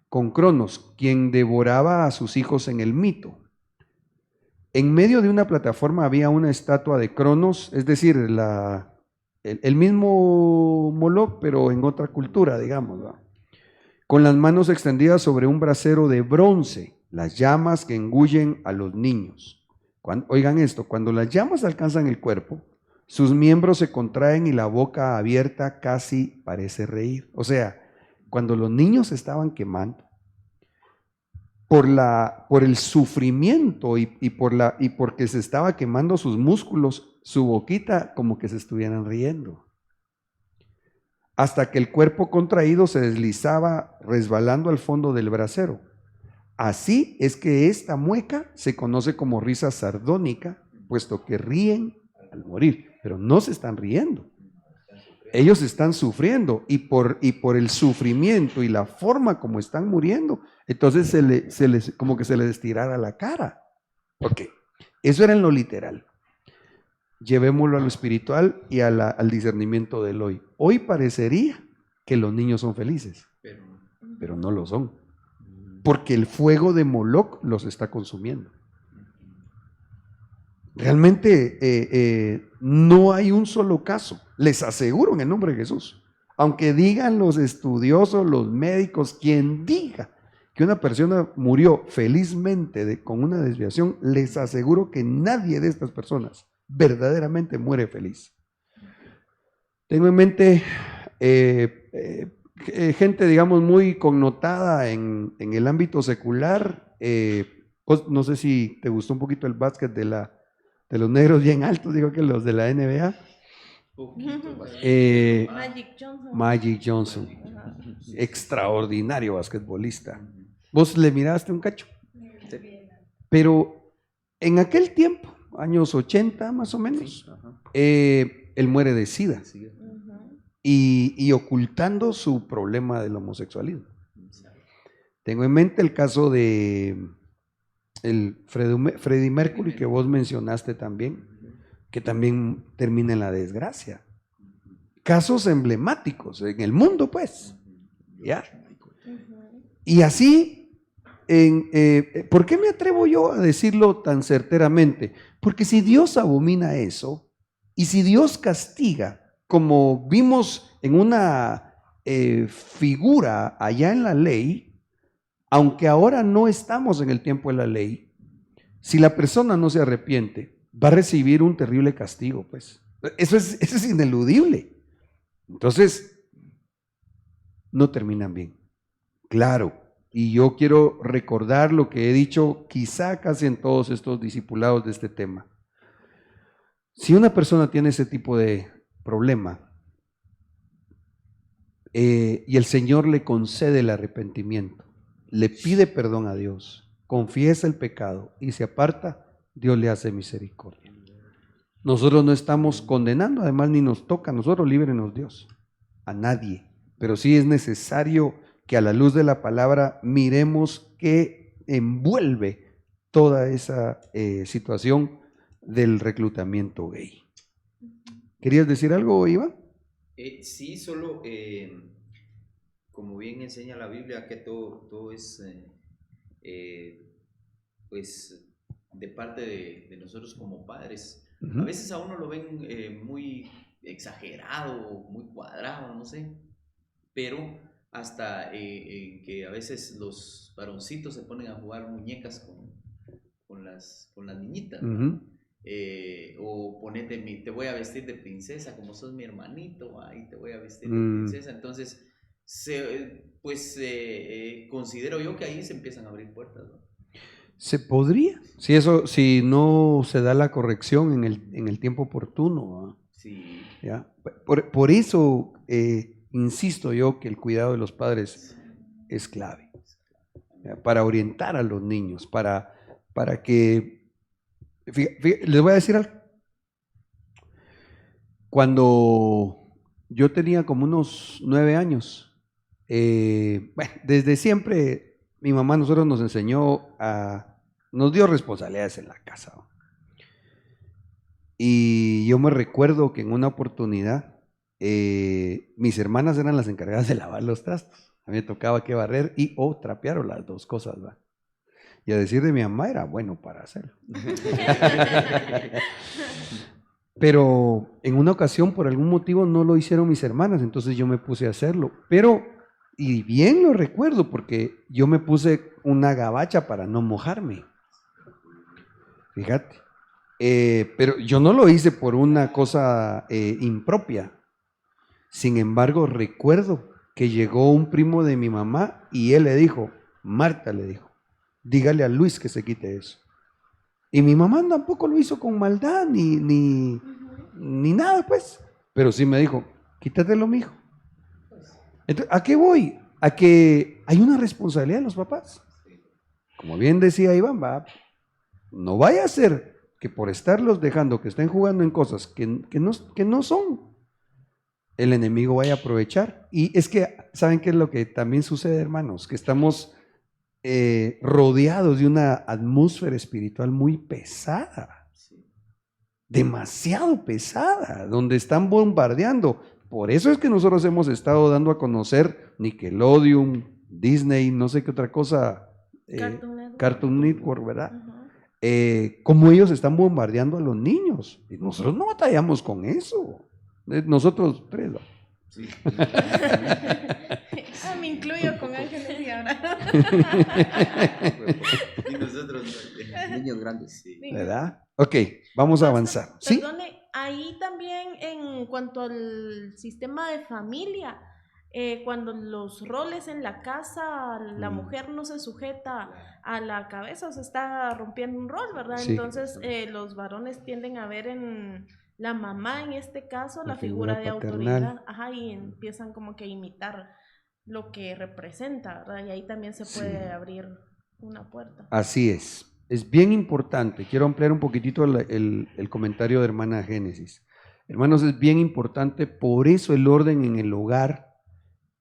con Cronos, quien devoraba a sus hijos en el mito. En medio de una plataforma había una estatua de Cronos, es decir, el mismo Moloch, pero en otra cultura, digamos, ¿va? Con las manos extendidas sobre un brasero de bronce, las llamas que engullen a los niños. Oigan esto, cuando las llamas alcanzan el cuerpo, sus miembros se contraen y la boca abierta casi parece reír. O sea, cuando los niños estaban quemando, por el sufrimiento y porque se estaba quemando sus músculos, su boquita como que se estuvieran riendo. Hasta que el cuerpo contraído se deslizaba resbalando al fondo del brasero. Así es que esta mueca se conoce como risa sardónica, puesto que ríen al morir, pero no se están riendo. Ellos están sufriendo y por el sufrimiento y la forma como están muriendo, entonces como que se les estirara la cara. Ok, eso era en lo literal. Llevémoslo a lo espiritual y al discernimiento del hoy. Hoy parecería que los niños son felices, pero no lo son, porque el fuego de Moloch los está consumiendo. Realmente no hay un solo caso, les aseguro en el nombre de Jesús. Aunque digan los estudiosos, los médicos, quien diga que una persona murió felizmente con una desviación, les aseguro que nadie de estas personas verdaderamente muere feliz. Tengo en mente gente, digamos, muy connotada en el ámbito secular. No sé si te gustó un poquito el básquet de los negros bien altos, digo que los de la NBA. Magic Johnson, extraordinario basquetbolista. ¿Vos le miraste un cacho? Pero en aquel tiempo, años 80 más o menos, él muere de SIDA y ocultando su problema del homosexualismo. Tengo en mente el caso de Freddie Mercury, que vos mencionaste también, que también termina en la desgracia. Casos emblemáticos en el mundo, pues. ¿Ya? Y así ¿por qué me atrevo yo a decirlo tan certeramente? Porque si Dios abomina eso y si Dios castiga, como vimos en una figura allá en la ley, aunque ahora no estamos en el tiempo de la ley, si la persona no se arrepiente, va a recibir un terrible castigo, pues. Eso es ineludible. Entonces, no terminan bien. Claro, y yo quiero recordar lo que he dicho quizá casi en todos estos discipulados de este tema. Si una persona tiene ese tipo de problema y el Señor le concede el arrepentimiento, le pide perdón a Dios, confiesa el pecado y se aparta, Dios le hace misericordia. Nosotros no estamos condenando, además ni nos toca, nosotros líbrenos Dios, a nadie, pero sí es necesario que a la luz de la palabra miremos qué envuelve toda esa situación del reclutamiento gay. ¿Querías decir algo, Iván? Sí, solo como bien enseña la Biblia que todo es pues de parte de nosotros como padres. A veces a uno lo ven muy exagerado, muy cuadrado, no sé, pero hasta que a veces los varoncitos se ponen a jugar muñecas con las niñitas, ¿no? O ponete, te voy a vestir de princesa, como sos mi hermanito, ahí te voy a vestir de princesa. Entonces, considero yo que ahí se empiezan a abrir puertas, ¿no? Se podría, si no se da la corrección en el tiempo oportuno, ¿no? Sí. ¿Ya? Por eso insisto yo que el cuidado de los padres es clave, ¿ya? Para orientar a los niños, para que... les voy a decir algo. Cuando yo tenía como unos 9 años, bueno, desde siempre mi mamá a nosotros nos enseñó nos dio responsabilidades en la casa, ¿no? Y yo me recuerdo que en una oportunidad mis hermanas eran las encargadas de lavar los trastos. A mí me tocaba que barrer y o trapear, o las dos cosas, ¿va? Y a decir de mi mamá era bueno para hacerlo. Pero en una ocasión, por algún motivo, no lo hicieron mis hermanas, entonces yo me puse a hacerlo. Y bien lo recuerdo, porque yo me puse una gabacha para no mojarme. Fíjate. Pero yo no lo hice por una cosa impropia. Sin embargo, recuerdo que llegó un primo de mi mamá y él le dijo, Marta le dijo, dígale a Luis que se quite eso. Y mi mamá tampoco lo hizo con maldad ni nada, pues. Pero sí me dijo, quítatelo, mijo. Entonces, ¿a qué voy? A que hay una responsabilidad de los papás. Como bien decía Iván, no vaya a ser que por estarlos dejando que estén jugando en cosas que no son, el enemigo vaya a aprovechar. Y es que, ¿saben qué es lo que también sucede, hermanos? Que estamos rodeados de una atmósfera espiritual muy pesada, demasiado pesada, donde están bombardeando. Por eso es que nosotros hemos estado dando a conocer Nickelodeon, Disney, no sé qué otra cosa, Cartoon Network, ¿verdad? Cómo ellos están bombardeando a los niños. Y nosotros no batallamos con eso. Nosotros tres, ¿no? Sí. Me incluyo con Ángeles y ahora. Y nosotros Niños grandes. sí. ¿Verdad? Ok, vamos a avanzar. ¿Sí? Perdone, ahí también en cuanto al sistema de familia, cuando los roles en la casa, la mujer no se sujeta a la cabeza, se está rompiendo un rol, ¿verdad? Sí. Entonces los varones tienden a ver en la mamá, en este caso, la figura de paternal. autoridad, ajá, y empiezan como que a imitar lo que representa, ¿verdad? Y ahí también se puede abrir una puerta. Así es. Es bien importante. Quiero ampliar un poquitito el comentario de hermana Génesis. Hermanos, es bien importante, por eso el orden en el hogar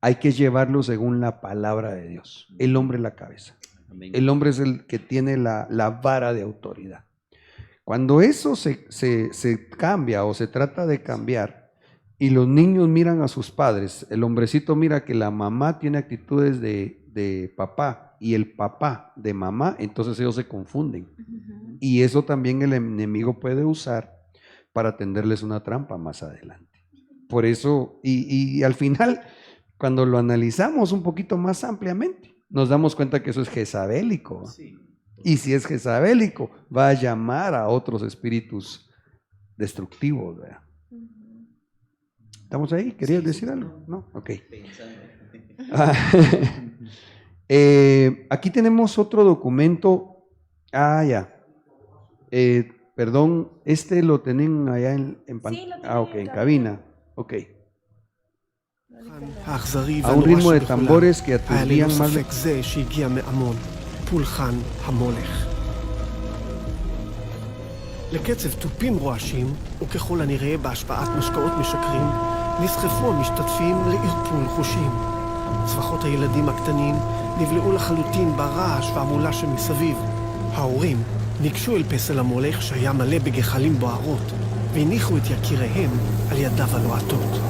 hay que llevarlo según la palabra de Dios. El hombre es la cabeza. Amén. El hombre es el que tiene la vara de autoridad. Cuando eso se cambia o se trata de cambiar y los niños miran a sus padres, el hombrecito mira que la mamá tiene actitudes de papá y el papá de mamá, entonces ellos se confunden. Ujú. Y eso también el enemigo puede usar para tenderles una trampa más adelante. Por eso, y al final, cuando lo analizamos un poquito más ampliamente, nos damos cuenta que eso es jezabélico. ¿Va? Sí. Y si es jezabélico, va a llamar a otros espíritus destructivos. ¿Verdad? Ujú. ¿Estamos ahí? ¿Querías Sí, decir sí, algo? No, ok. Pensando. Aquí tenemos otro documento. Ya. Perdón, este lo tienen allá en Sí, lo tienen ok, en en cabina. Ok. Ahorita lo- האכזרי A un והנורא ritmo de שבכולם tambores que היה ללא aturdían más. ספק זה שהגיע מעמון, פולחן המולך. לקצב תופים רועשים, וככל הנראה בהשפעת משקאות משכרים, נסחפו המשתתפים לערפול חושים. צווחות הילדים הקטנים נבלעו לחלוטין ברעש והמולה שמסביב. ההורים ניגשו אל פסל המולך שהיה מלא בגחלים בוערות, והניחו את יקיריהם על ידיו הלוהטות.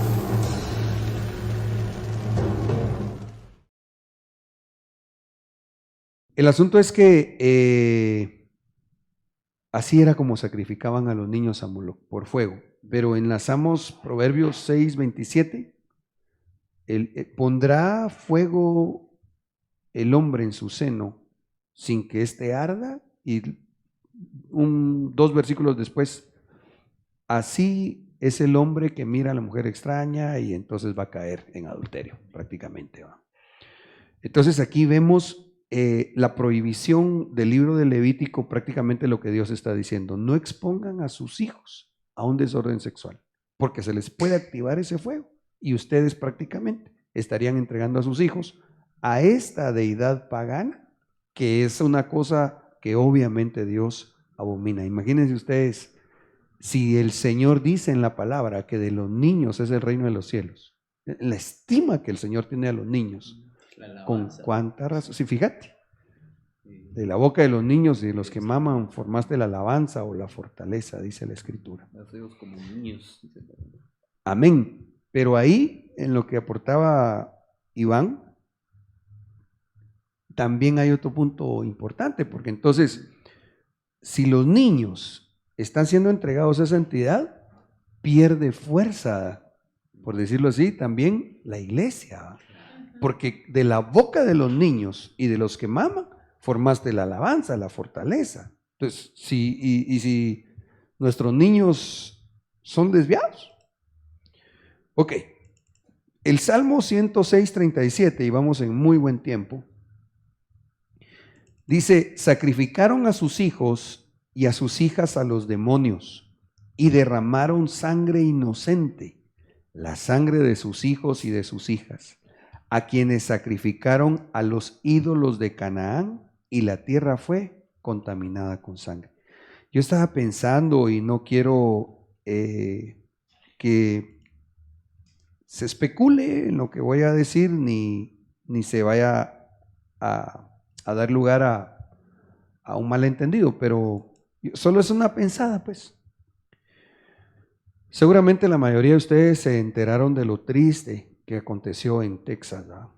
El asunto es que así era como sacrificaban a los niños a Moloc, por fuego. Pero enlazamos Proverbios 6:27. Pondrá fuego el hombre en su seno sin que éste arda. Y 2 versículos después, así es el hombre que mira a la mujer extraña y entonces va a caer en adulterio, prácticamente. ¿Va? Entonces aquí vemos la prohibición del libro de Levítico, prácticamente lo que Dios está diciendo: no expongan a sus hijos a un desorden sexual, porque se les puede activar ese fuego y ustedes prácticamente estarían entregando a sus hijos a esta deidad pagana, que es una cosa que obviamente Dios abomina. Imagínense ustedes, si el Señor dice en la palabra que de los niños es el reino de los cielos, la estima que el Señor tiene a los niños, La con alabanza. cuánta razón. Sí, fíjate, de la boca de los niños y de los que maman formaste la alabanza o la fortaleza, dice la Escritura. Nacidos como niños. Amén. Pero ahí, en lo que aportaba Iván, también hay otro punto importante, porque entonces, si los niños están siendo entregados a esa entidad, pierde fuerza, por decirlo así, también la iglesia. Porque de la boca de los niños y de los que maman, formaste la alabanza, la fortaleza. Entonces, si nuestros niños son desviados. Ok, el Salmo 106:37, y vamos en muy buen tiempo, dice: sacrificaron a sus hijos y a sus hijas a los demonios, y derramaron sangre inocente, la sangre de sus hijos y de sus hijas, a quienes sacrificaron a los ídolos de Canaán, y la tierra fue contaminada con sangre. Yo estaba pensando, y no quiero que se especule en lo que voy a decir, ni se vaya a dar lugar a un malentendido, pero solo es una pensada, pues. Seguramente la mayoría de ustedes se enteraron de lo triste que aconteció en Texas, ¿verdad?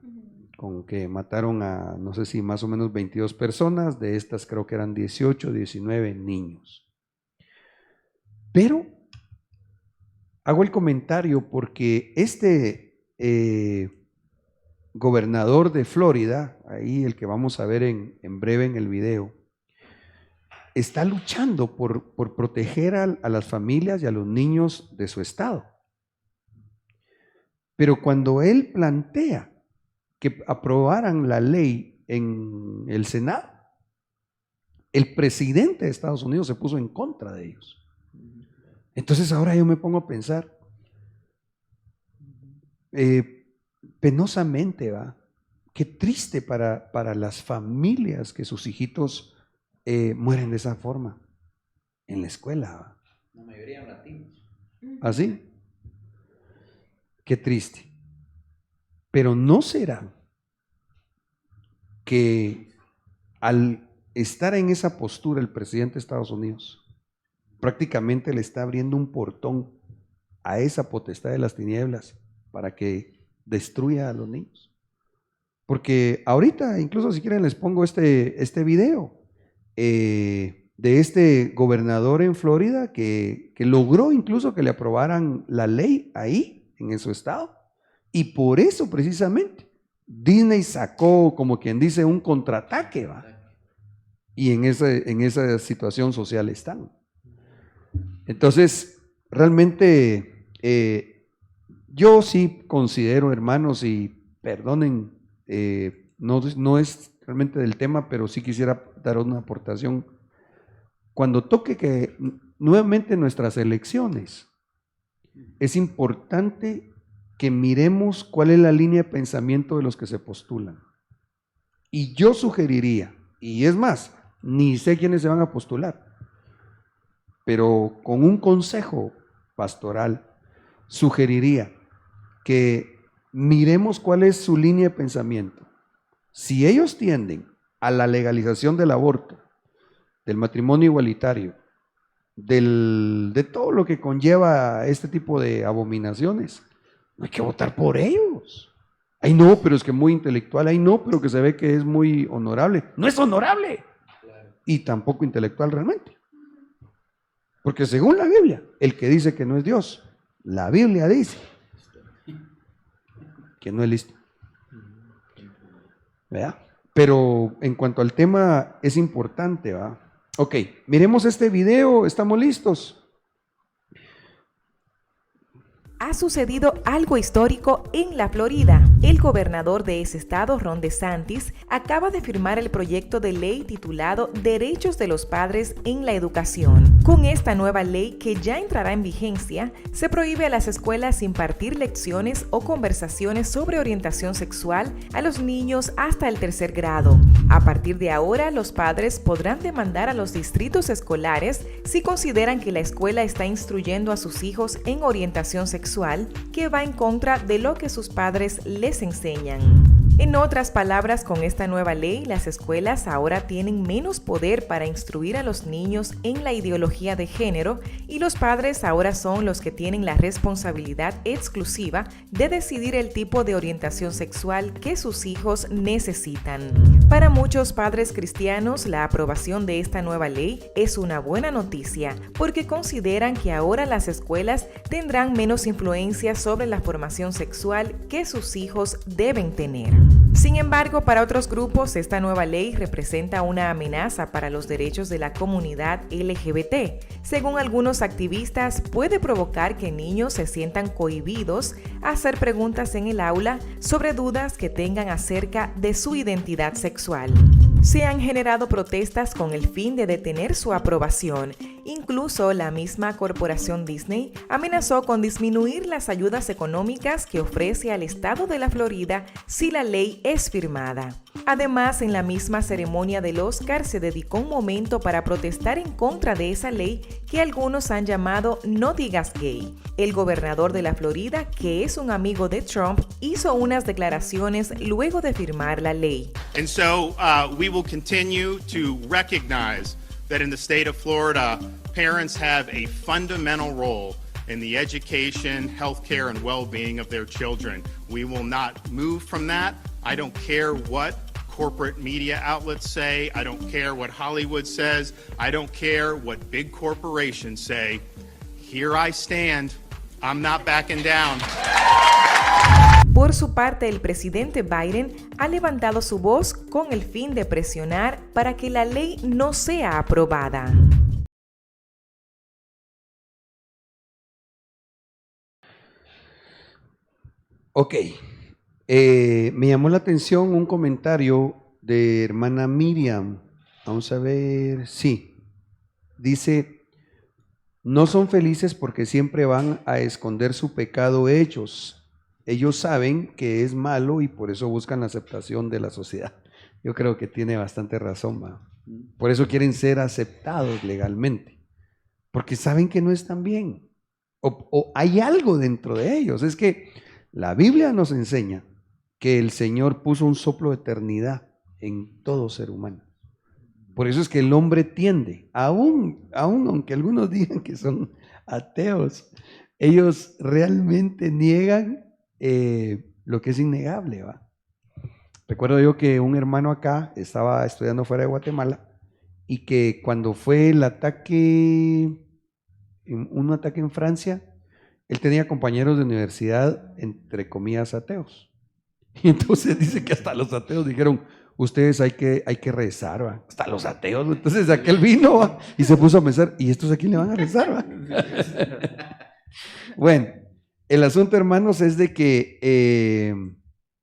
Con que mataron a, no sé si más o menos 22 personas, de estas creo que eran 18, 19 niños. Pero hago el comentario porque este gobernador de Florida, ahí el que vamos a ver en breve en el video, está luchando por proteger a las familias y a los niños de su estado. Pero cuando él plantea que aprobaran la ley en el Senado, el presidente de Estados Unidos se puso en contra de ellos. Entonces ahora yo me pongo a pensar, penosamente, ¿va? Qué triste para las familias que sus hijitos mueren de esa forma en la escuela, ¿va? La mayoría latinos. ¿Así? Qué triste. Pero ¿no será que al estar en esa postura el presidente de Estados Unidos prácticamente le está abriendo un portón a esa potestad de las tinieblas para que destruya a los niños? Porque ahorita, incluso si quieren les pongo este video de este gobernador en Florida que logró incluso que le aprobaran la ley ahí, en su estado. Y por eso precisamente Disney sacó, como quien dice, un contraataque, ¿va? Y en esa situación social están. Entonces, realmente yo sí considero, hermanos, y perdonen, no es realmente del tema, pero sí quisiera dar una aportación. Cuando toque que nuevamente nuestras elecciones, es importante que miremos cuál es la línea de pensamiento de los que se postulan. Y yo sugeriría, y es más, ni sé quiénes se van a postular, pero con un consejo pastoral sugeriría que miremos cuál es su línea de pensamiento. Si ellos tienden a la legalización del aborto, del matrimonio igualitario, de todo lo que conlleva este tipo de abominaciones, no hay que votar por ellos. Ay no, pero es que muy intelectual. Ay no, pero que se ve que es muy honorable. No es honorable. Y tampoco intelectual realmente. Porque según la Biblia, el que dice que no es Dios, la Biblia dice que no es listo. ¿Verdad? Pero en cuanto al tema es importante, ¿verdad? Ok, miremos este video, ¿estamos listos? Ha sucedido algo histórico en la Florida. El gobernador de ese estado, Ron DeSantis, acaba de firmar el proyecto de ley titulado Derechos de los Padres en la Educación. Con esta nueva ley, que ya entrará en vigencia, se prohíbe a las escuelas impartir lecciones o conversaciones sobre orientación sexual a los niños hasta el 3er grado. A partir de ahora, los padres podrán demandar a los distritos escolares si consideran que la escuela está instruyendo a sus hijos en orientación sexual que va en contra de lo que sus padres les enseñan. En otras palabras, con esta nueva ley, las escuelas ahora tienen menos poder para instruir a los niños en la ideología de género y los padres ahora son los que tienen la responsabilidad exclusiva de decidir el tipo de orientación sexual que sus hijos necesitan. Para muchos padres cristianos, la aprobación de esta nueva ley es una buena noticia porque consideran que ahora las escuelas tendrán menos influencia sobre la formación sexual que sus hijos deben tener. Sin embargo, para otros grupos, esta nueva ley representa una amenaza para los derechos de la comunidad LGBT. Según algunos activistas, puede provocar que niños se sientan cohibidos a hacer preguntas en el aula sobre dudas que tengan acerca de su identidad sexual. Se han generado protestas con el fin de detener su aprobación. Incluso la misma corporación Disney amenazó con disminuir las ayudas económicas que ofrece al estado de la Florida si la ley es firmada. Además, en la misma ceremonia del Oscar se dedicó un momento para protestar en contra de esa ley que algunos han llamado No digas gay. El gobernador de la Florida, que es un amigo de Trump, hizo unas declaraciones luego de firmar la ley. And so we will continue to recognize that in the state of Florida, parents have a fundamental role in the education, healthcare, and well-being of their children. We will not move from that. I don't care what corporate media outlets say. I don't care what Hollywood says. I don't care what big corporations say. Here I stand. I'm not backing down. Por su parte, el presidente Biden ha levantado su voz con el fin de presionar para que la ley no sea aprobada. Ok, me llamó la atención un comentario de hermana Miriam. Vamos a ver, sí. Dice, no son felices porque siempre van a esconder su pecado ellos. Ellos saben que es malo y por eso buscan la aceptación de la sociedad. Yo creo que tiene bastante razón, ¿va? Por eso quieren ser aceptados legalmente, porque saben que no están bien, o hay algo dentro de ellos. Es que la Biblia nos enseña que el Señor puso un soplo de eternidad en todo ser humano. Por eso es que el hombre tiende, aún aunque algunos digan que son ateos, ellos realmente niegan lo que es innegable, ¿va? Recuerdo yo que un hermano acá estaba estudiando fuera de Guatemala y que cuando fue el ataque, un ataque en Francia, él tenía compañeros de universidad, entre comillas, ateos. Y entonces dice que hasta los ateos dijeron, ustedes hay que rezar, ¿va? Hasta los ateos. Entonces aquel vino, ¿va? Y se puso a pensar, ¿y estos a quién le van a rezar? ¿Va? Bueno, el asunto, hermanos, es de que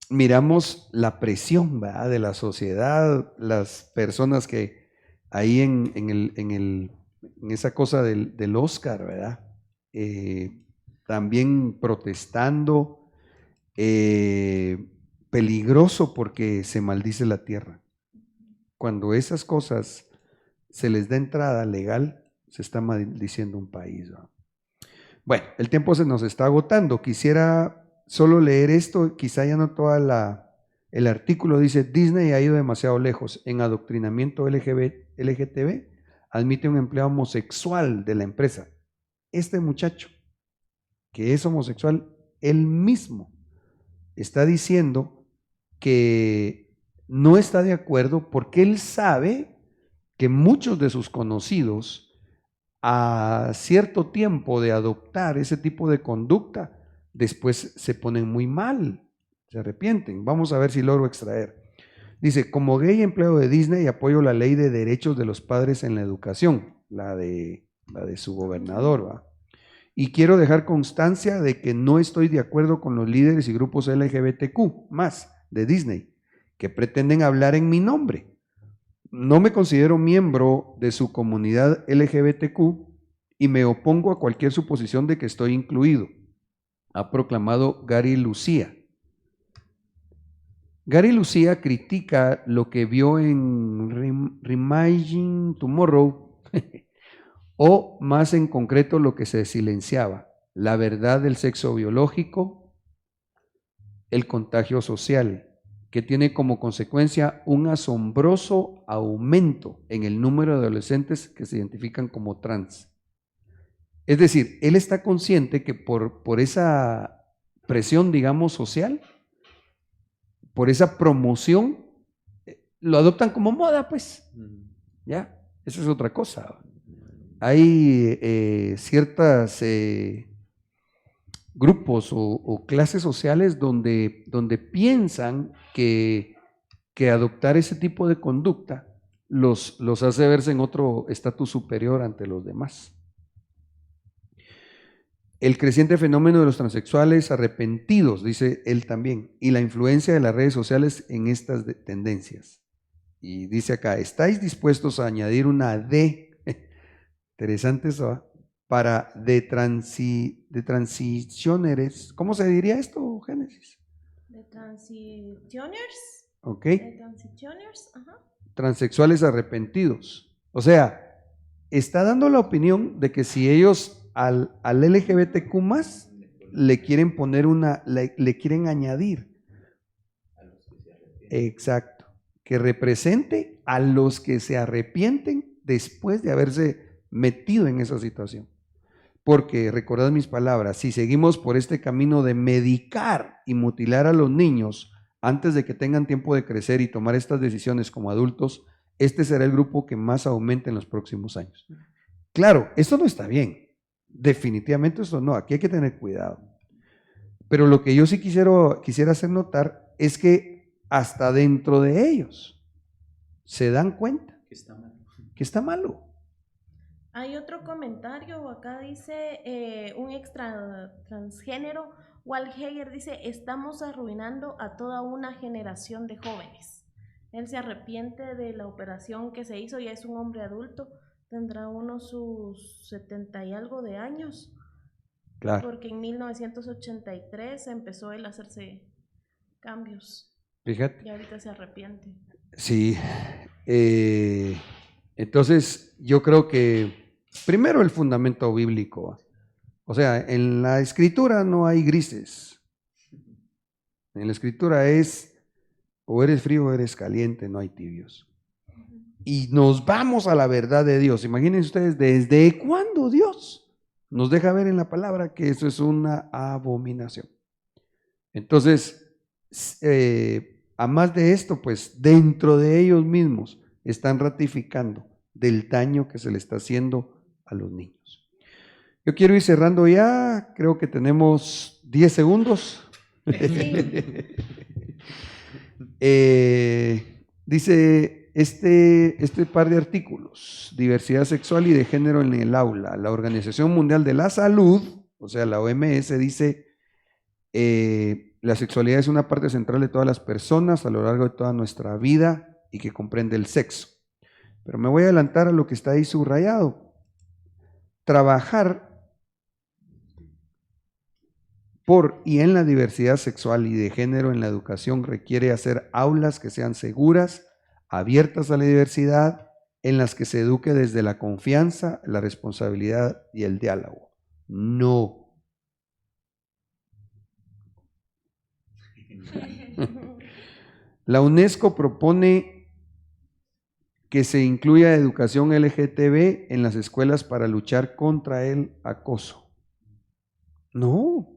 miramos la presión, ¿verdad?, de la sociedad, las personas que ahí en esa cosa del Oscar, ¿verdad? También protestando, peligroso porque se maldice la tierra. Cuando esas cosas se les da entrada legal, se está maldiciendo un país, ¿no? Bueno, el tiempo se nos está agotando. Quisiera solo leer esto, quizá ya no toda el artículo. Dice, Disney ha ido demasiado lejos en adoctrinamiento LGTB, admite un empleado homosexual de la empresa. Este muchacho, que es homosexual, él mismo está diciendo que no está de acuerdo porque él sabe que muchos de sus conocidos, a cierto tiempo de adoptar ese tipo de conducta, después se ponen muy mal, se arrepienten. Vamos a ver si logro extraer. Dice, como gay empleado de Disney apoyo la ley de derechos de los padres en la educación, la de su gobernador, ¿va? Y quiero dejar constancia de que no estoy de acuerdo con los líderes y grupos LGBTQ más de Disney que pretenden hablar en mi nombre. No me considero miembro de su comunidad LGBTQ y me opongo a cualquier suposición de que estoy incluido, ha proclamado Gary Lucia. Gary Lucia critica lo que vio en Reimagine Tomorrow, o más en concreto lo que se silenciaba, la verdad del sexo biológico, el contagio social, que tiene como consecuencia un asombroso aumento en el número de adolescentes que se identifican como trans. Es decir, él está consciente que por esa presión, digamos, social, por esa promoción, lo adoptan como moda, pues. ¿Ya? Esa es otra cosa. Hay ciertas grupos o clases sociales donde piensan que adoptar ese tipo de conducta los hace verse en otro estatus superior ante los demás. El creciente fenómeno de los transexuales arrepentidos, dice él también, y la influencia de las redes sociales en estas tendencias. Y dice acá, ¿estáis dispuestos a añadir una D? Interesante eso, para de transitioners. ¿Cómo se diría esto, Génesis? De transitioners. Ok. De transitioners, ajá. Transexuales arrepentidos. O sea, está dando la opinión de que si ellos al LGBTQ más le quieren poner le quieren añadir. Exacto. Que represente a los que se arrepienten después de haberse metido en esa situación. Porque, recordad mis palabras, si seguimos por este camino de medicar y mutilar a los niños antes de que tengan tiempo de crecer y tomar estas decisiones como adultos, este será el grupo que más aumente en los próximos años. Claro, esto no está bien. Definitivamente esto no, aquí hay que tener cuidado. Pero lo que yo sí quisiera hacer notar es que hasta dentro de ellos se dan cuenta que está malo. Hay otro comentario, acá dice un extra transgénero, Walt Heger dice, estamos arruinando a toda una generación de jóvenes. Él se arrepiente de la operación que se hizo, ya es un hombre adulto, tendrá unos sus 70 y algo de años. Claro. Porque en 1983 empezó él a hacerse cambios. Fíjate. Y ahorita se arrepiente. Sí. Entonces, yo creo que primero el fundamento bíblico. O sea, en la escritura no hay grises. En la escritura es o eres frío o eres caliente, no hay tibios. Y nos vamos a la verdad de Dios. Imagínense ustedes, ¿desde cuándo Dios nos deja ver en la palabra que eso es una abominación? Entonces, a más de esto, pues dentro de ellos mismos están ratificando del daño que se le está haciendo a los niños. Yo quiero ir cerrando ya, creo que tenemos 10 segundos. Dice este par de artículos: diversidad sexual y de género en el aula. La Organización Mundial de la Salud, o sea, la OMS, dice la sexualidad es una parte central de todas las personas a lo largo de toda nuestra vida y que comprende el sexo. Pero me voy a adelantar a lo que está ahí subrayado. Trabajar por y en la diversidad sexual y de género en la educación requiere hacer aulas que sean seguras, abiertas a la diversidad, en las que se eduque desde la confianza, la responsabilidad y el diálogo. No. La UNESCO propone que se incluya educación LGTB en las escuelas para luchar contra el acoso. No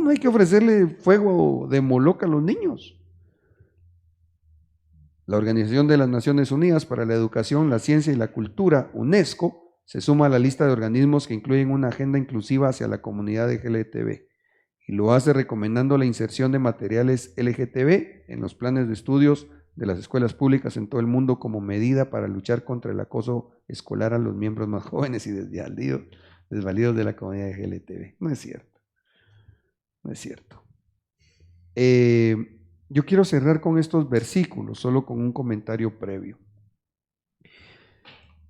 hay que ofrecerle fuego de Moloch a los niños. La Organización de las Naciones Unidas para la Educación, la Ciencia y la Cultura, UNESCO, se suma a la lista de organismos que incluyen una agenda inclusiva hacia la comunidad LGTB y lo hace recomendando la inserción de materiales LGTB en los planes de estudios de las escuelas públicas en todo el mundo como medida para luchar contra el acoso escolar a los miembros más jóvenes y desvalidos de la comunidad LGTB. No es cierto. No es cierto. Yo quiero cerrar con estos versículos, solo con un comentario previo.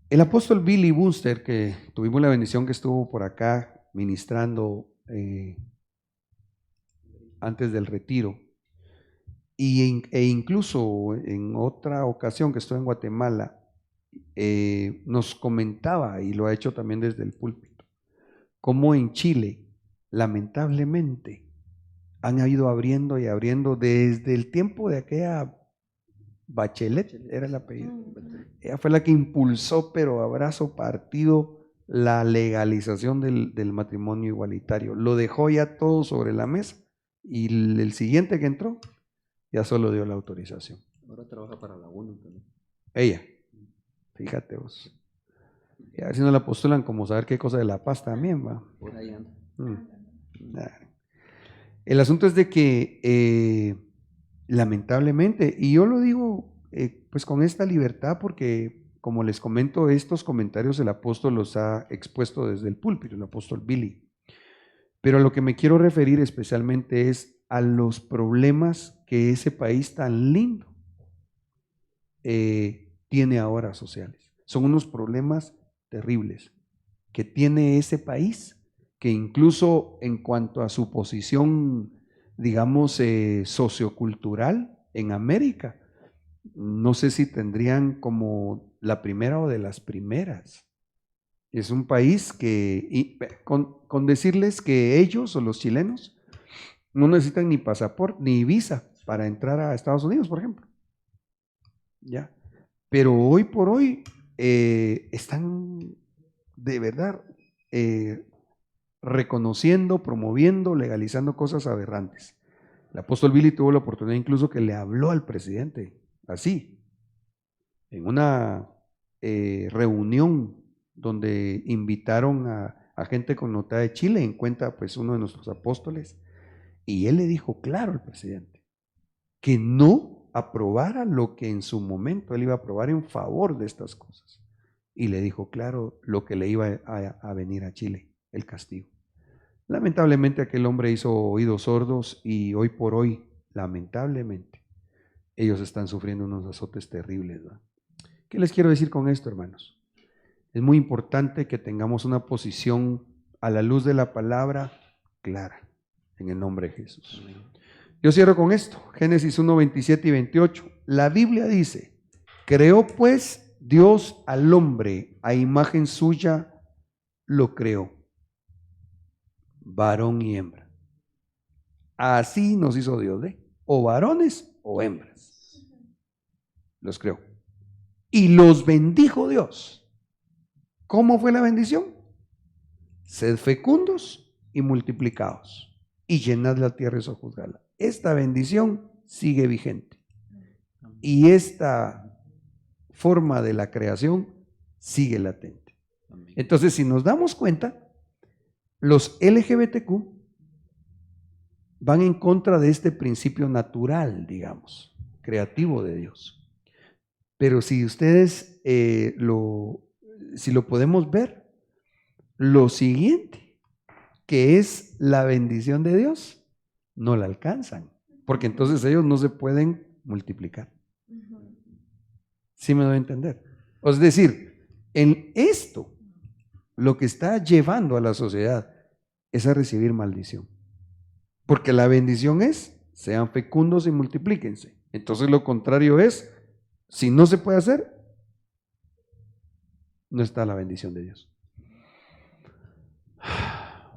El apóstol Billy Bunster, que tuvimos la bendición que estuvo por acá ministrando antes del retiro, e incluso en otra ocasión que estuve en Guatemala, nos comentaba, y lo ha hecho también desde el púlpito, cómo en Chile, lamentablemente, han ido abriendo y abriendo desde el tiempo de aquella Bachelet, era el apellido. Ella fue la que impulsó, pero a brazo partido, la legalización del matrimonio igualitario. Lo dejó ya todo sobre la mesa y el siguiente que entró ya solo dio la autorización. Ahora trabaja para la ONU también. Ella, fíjate vos. Y a ver si no la postulan como saber qué cosa de la paz también, va. Por ahí anda. El asunto es de que lamentablemente, y yo lo digo pues con esta libertad porque, como les comento, estos comentarios el apóstol los ha expuesto desde el púlpito, el apóstol Billy. Pero a lo que me quiero referir especialmente es a los problemas que ese país tan lindo tiene ahora sociales. Son unos problemas terribles que tiene ese país, que incluso en cuanto a su posición, digamos, sociocultural en América, no sé si tendrían como la primera o de las primeras. Es un país que, con decirles que ellos o los chilenos no necesitan ni pasaporte ni visa para entrar a Estados Unidos, por ejemplo. ¿Ya? Pero hoy por hoy están de verdad reconociendo, promoviendo, legalizando cosas aberrantes. El apóstol Billy tuvo la oportunidad incluso que le habló al presidente, así, en una reunión donde invitaron a gente connotada de Chile, en cuenta pues uno de nuestros apóstoles, y él le dijo claro al presidente que no aprobara lo que en su momento él iba a aprobar en favor de estas cosas, y le dijo claro lo que le iba a venir a Chile, el castigo. Lamentablemente aquel hombre hizo oídos sordos y hoy por hoy, lamentablemente, ellos están sufriendo unos azotes terribles, ¿verdad? ¿Qué les quiero decir con esto, hermanos? Es muy importante que tengamos una posición a la luz de la palabra clara, en el nombre de Jesús. Yo cierro con esto, Génesis 1, 27 y 28. La Biblia dice: creó pues Dios al hombre, a imagen suya lo creó, varón y hembra. Así nos hizo Dios, o varones o hembras. Los creó. Y los bendijo Dios. ¿Cómo fue la bendición? Sed fecundos y multiplicaos, y llenad la tierra y sojuzgadla. Esta bendición sigue vigente. Y esta forma de la creación sigue latente. Amén. Entonces, si nos damos cuenta, los LGBTQ van en contra de este principio natural, digamos, creativo de Dios. Pero si ustedes si lo podemos ver, lo siguiente, que es la bendición de Dios, no la alcanzan, porque entonces ellos no se pueden multiplicar. ¿Sí me doy a entender? Es decir, en esto, lo que está llevando a la sociedad es a recibir maldición. Porque la bendición es, sean fecundos y multiplíquense. Entonces lo contrario es, si no se puede hacer, no está la bendición de Dios.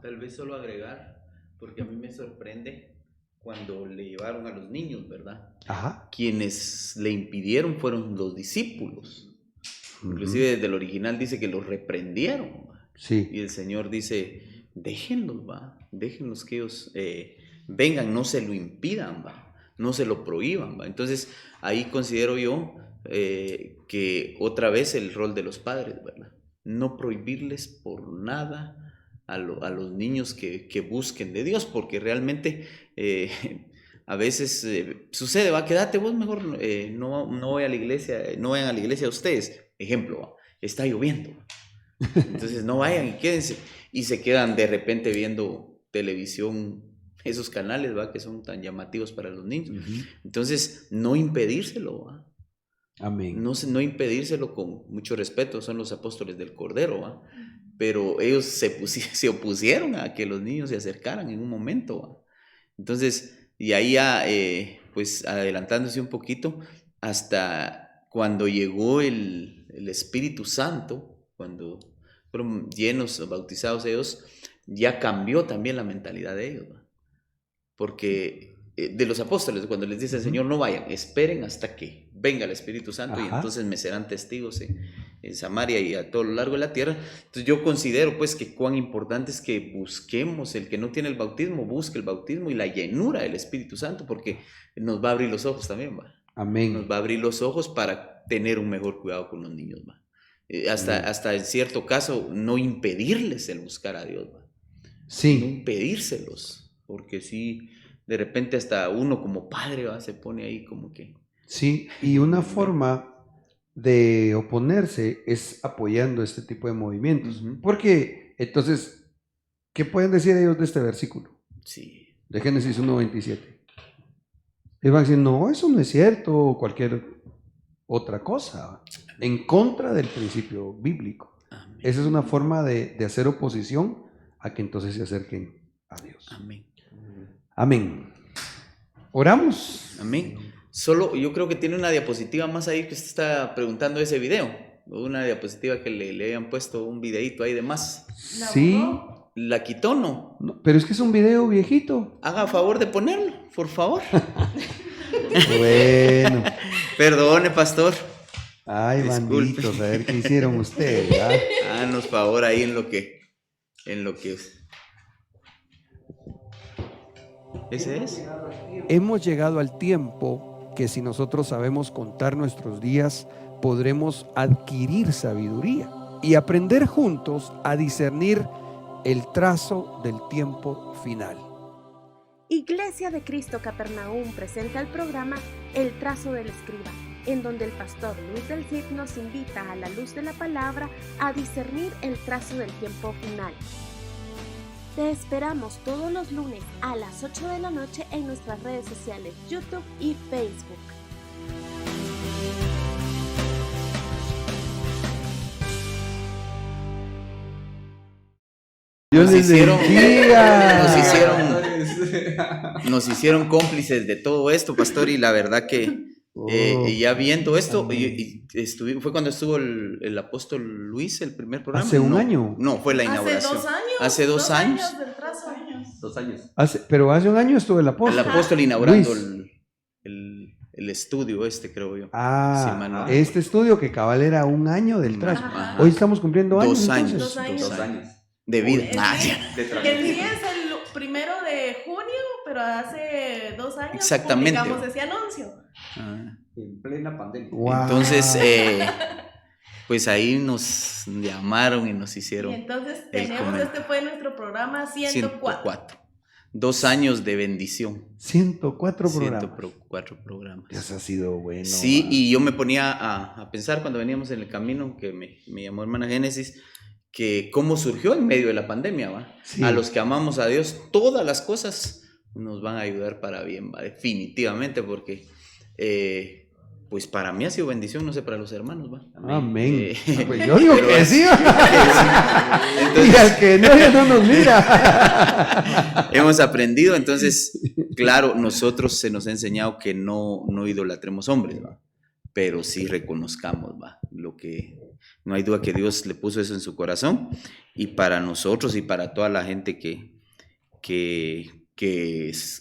Tal vez solo agregar, porque a mí me sorprende cuando le llevaron a los niños, ¿verdad? Ajá. Quienes le impidieron fueron los discípulos. Inclusive desde el original dice que los reprendieron. Sí. Y el Señor dice, déjenlos, ¿va? Déjenlos que ellos vengan, no se lo impidan, ¿va? No se lo prohíban, ¿va? Entonces ahí considero yo que otra vez el rol de los padres, ¿verdad? No prohibirles por nada a los niños que busquen de Dios, porque realmente a veces sucede, va, quédate vos mejor, no voy a la iglesia, no vayan a la iglesia ustedes. Ejemplo, ¿va? Está lloviendo, entonces no vayan y quédense, y se quedan de repente viendo televisión, esos canales, ¿va? Que son tan llamativos para los niños. Entonces, no impedírselo, ¿va? Amén. No impedírselo, con mucho respeto, son los apóstoles del Cordero, ¿va? Pero ellos se opusieron a que los niños se acercaran en un momento, ¿va? Entonces, y ahí ya, pues adelantándose un poquito, hasta cuando llegó el Espíritu Santo, cuando fueron llenos, bautizados ellos, ya cambió también la mentalidad de ellos, ¿va? Porque de los apóstoles, cuando les dice el Señor, no vayan, esperen hasta que venga el Espíritu Santo. Ajá. Y entonces me serán testigos en Samaria y a todo lo largo de la tierra. Entonces yo considero pues que cuán importante es que busquemos, el que no tiene el bautismo, busque el bautismo y la llenura del Espíritu Santo, porque nos va a abrir los ojos también, ¿va? Amén. Nos va a abrir los ojos para tener un mejor cuidado con los niños, ¿va? Hasta en cierto caso no impedirles el buscar a Dios, ¿va? Sí. No impedírselos. Porque sí, de repente hasta uno como padre, ¿va? Se pone ahí como que... Sí, y una forma de oponerse es apoyando este tipo de movimientos. Porque, entonces, ¿qué pueden decir ellos de este versículo? Sí. De Génesis 1:27. Ellos van a decir, no, eso no es cierto, o cualquier otra cosa, en contra del principio bíblico. Amén. Esa es una forma de hacer oposición a que entonces se acerquen a Dios. Amén. Amén. Oramos. Amén. Solo yo creo que tiene una diapositiva más ahí que usted está preguntando ese video. Una diapositiva que le habían puesto un videito ahí de más. Sí. ¿La quitó no? No, pero es que es un video viejito. Haga favor de ponerlo, por favor. Bueno. Perdone, pastor. Ay, disculpe. Banditos, a ver qué hicieron ustedes, ¿verdad? Háganos favor ahí en lo que ¿Ese es? Hemos llegado al tiempo que si nosotros sabemos contar nuestros días, podremos adquirir sabiduría y aprender juntos a discernir el trazo del tiempo final. Iglesia de Cristo Capernaum presenta el programa El Trazo del Escriba, en donde el pastor Luis del Cid nos invita a la luz de la palabra a discernir el trazo del tiempo final. Te esperamos todos los lunes a las 8 de la noche en nuestras redes sociales, YouTube y Facebook. Nos hicieron cómplices de todo esto, pastor, y la verdad que ya viendo esto, fue cuando estuvo el apóstol Luis, el primer programa. ¿Hace un año? No, fue la inauguración. Hace 2 años. Hace 2 años. Del trazo. 2 años. Pero hace un año estuvo el apóstol. El apóstol inaugurando Luis. el estudio creo yo. Este estudio que cabal era un año del trazo. Ajá. Hoy estamos cumpliendo años. 2 años. Entonces. 2 años. De vida. El día es el 1 de junio, pero pero hace 2 años Exactamente. publicamos ese anuncio. En plena pandemia. Wow. Entonces, pues ahí nos llamaron y nos hicieron Y entonces el tenemos, comentario. este fue nuestro programa 104. 104. 2 años de bendición. 104 programas. 104 programas. Dios ha sido bueno. Sí, y yo me ponía a pensar cuando veníamos en el camino, que me llamó hermana Génesis, que cómo surgió en medio de la pandemia, ¿va? Sí. A los que amamos a Dios, todas las cosas nos van a ayudar para bien, ¿va? Definitivamente, porque pues para mí ha sido bendición, no sé, para los hermanos, ¿va? Amén. Pues yo digo pero que sí. Entonces, Y al que no, ya no nos mira. hemos aprendido, entonces, claro, nosotros se nos ha enseñado que no idolatremos hombres, ¿va? Pero sí reconozcamos, ¿va? Lo que no hay duda que Dios le puso eso en su corazón, y para nosotros y para toda la gente que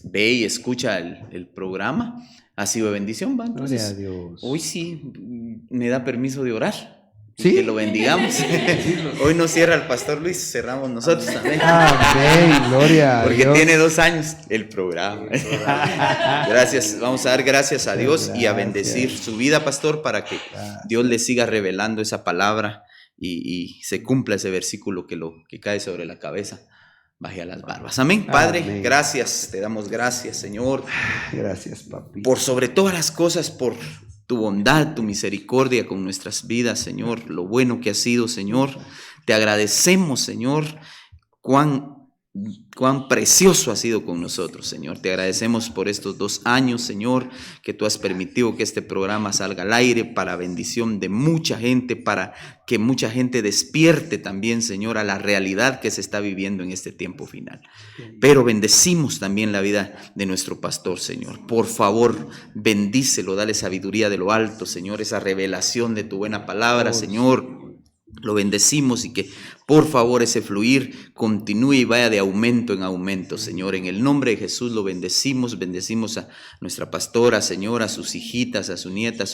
ve y escucha el programa, ha sido bendición, ¿va? Gloria Entonces, a Dios. hoy sí me da permiso de orar. ¿Sí? Que lo bendigamos. Hoy nos cierra el pastor Luis, cerramos nosotros también. Amén, gloria a Porque Dios. tiene 2 años el programa. Gracias, vamos a dar gracias a Dios y a bendecir su vida, pastor, para que Dios le siga revelando esa palabra y se cumpla ese versículo que cae sobre la cabeza, baje a las barbas. Amén, Padre, Amén. gracias, te damos gracias, Señor, Gracias, papi. por sobre todas las cosas, por tu bondad, tu misericordia con nuestras vidas, Señor, lo bueno que has sido, Señor. Te agradecemos, Señor, cuán precioso has sido con nosotros, Señor. Te agradecemos por estos 2 años, Señor, que tú has permitido que este programa salga al aire para bendición de mucha gente, para que mucha gente despierte también, Señor, a la realidad que se está viviendo en este tiempo final. Pero bendecimos también la vida de nuestro pastor, Señor. Por favor, bendícelo, dale sabiduría de lo alto, Señor, esa revelación de tu buena palabra, Señor. Lo bendecimos y que por favor ese fluir continúe y vaya de aumento en aumento, Señor. En el nombre de Jesús lo bendecimos, bendecimos a nuestra pastora, Señor, a sus hijitas, a su nieta,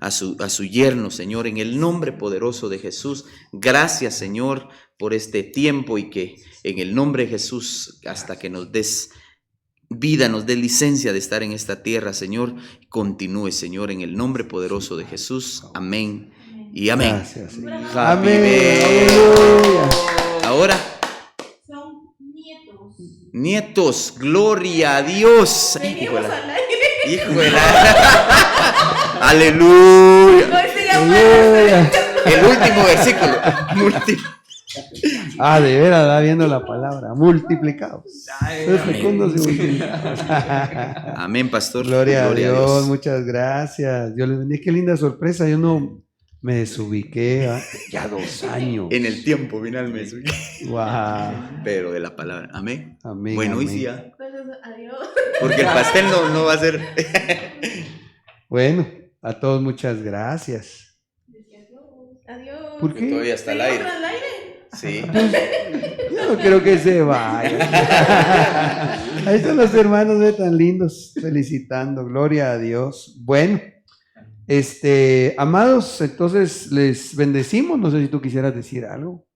a su yerno, Señor. En el nombre poderoso de Jesús, gracias, Señor, por este tiempo, y que en el nombre de Jesús, hasta que nos des vida, nos des licencia de estar en esta tierra, Señor, continúe, Señor, en el nombre poderoso de Jesús. Amén. Y amén. Gracias, Señor. Happy Amén. birthday. Aleluya. Ahora, Son nietos. nietos, gloria a Dios. Seguimos al aire. Hijo de la... Aleluya. No, ese ya Aleluya. El último versículo. Ah, de veras, va viendo la palabra. Multiplicados. Los amén. fecundos y multiplicados. Amén, pastor. Gloria a Dios, muchas gracias. Dios les bendiga. Qué linda sorpresa. Yo no me desubiqué. ¿Ah? Ya 2 años. En el tiempo finalmente. Wow. Pero de la palabra. Amén. Amén. Bueno, hoy amén. sí ya. Entonces, adiós. Porque el pastel no va a ser. Bueno, a todos muchas gracias. Adiós. ¿Por qué? Todavía está al ¿Seguimos aire. al aire? Sí. Yo no creo que se vaya. Ahí están los hermanos tan lindos felicitando. Gloria a Dios. Bueno, amados, entonces les bendecimos. No sé si tú quisieras decir algo.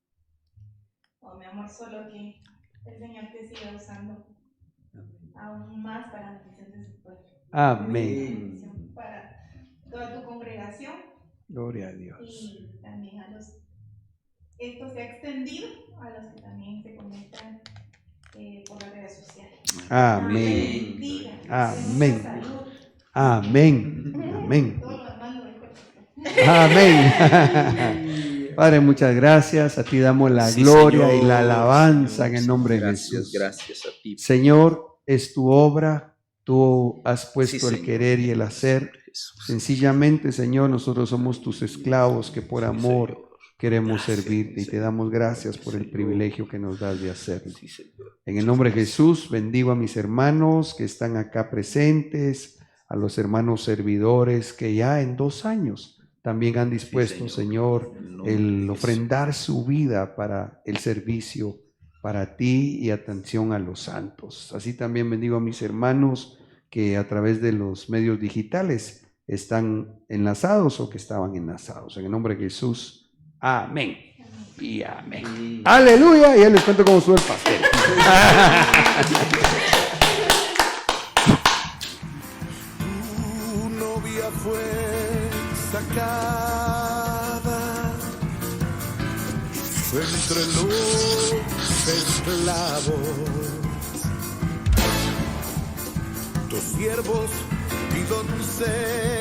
Oh, mi amor, solo que el Señor te siga usando aún más para la bendición de su pueblo. Amén. Bendición para toda tu congregación Gloria a Dios. y también a los... Esto se ha extendido a los que también se conectan por las redes sociales. Amén. Bendiga. Amén. Salud. Amén. Amén. Todo lo demás lo dejo aquí. Amén. Padre, muchas gracias. A ti damos la Sí, gloria Señor. y la alabanza en el nombre de Gracias, Jesús. gracias a ti. Señor, es tu obra. Tú has puesto Sí, el Señor. querer y el hacer. Jesús. Sencillamente, Señor, nosotros somos tus esclavos que por Sí, amor Señor. queremos Gracias, servirte y te Señor. damos gracias por el Señor. privilegio que nos das de hacerlo. Sí, Señor. En el nombre de Jesús, bendigo a mis hermanos que están acá presentes, a los hermanos servidores que ya en 2 años también han dispuesto, Sí, Señor, En el nombre de el Jesús. ofrendar su vida para el servicio, para ti y atención a los santos. Así también bendigo a mis hermanos que a través de los medios digitales están enlazados o que estaban enlazados. En el nombre de Jesús, amén. Y amén. Aleluya. Y ya les cuento cómo sube el pastel. predicaba entre los esclavos. Tus siervos y doncellas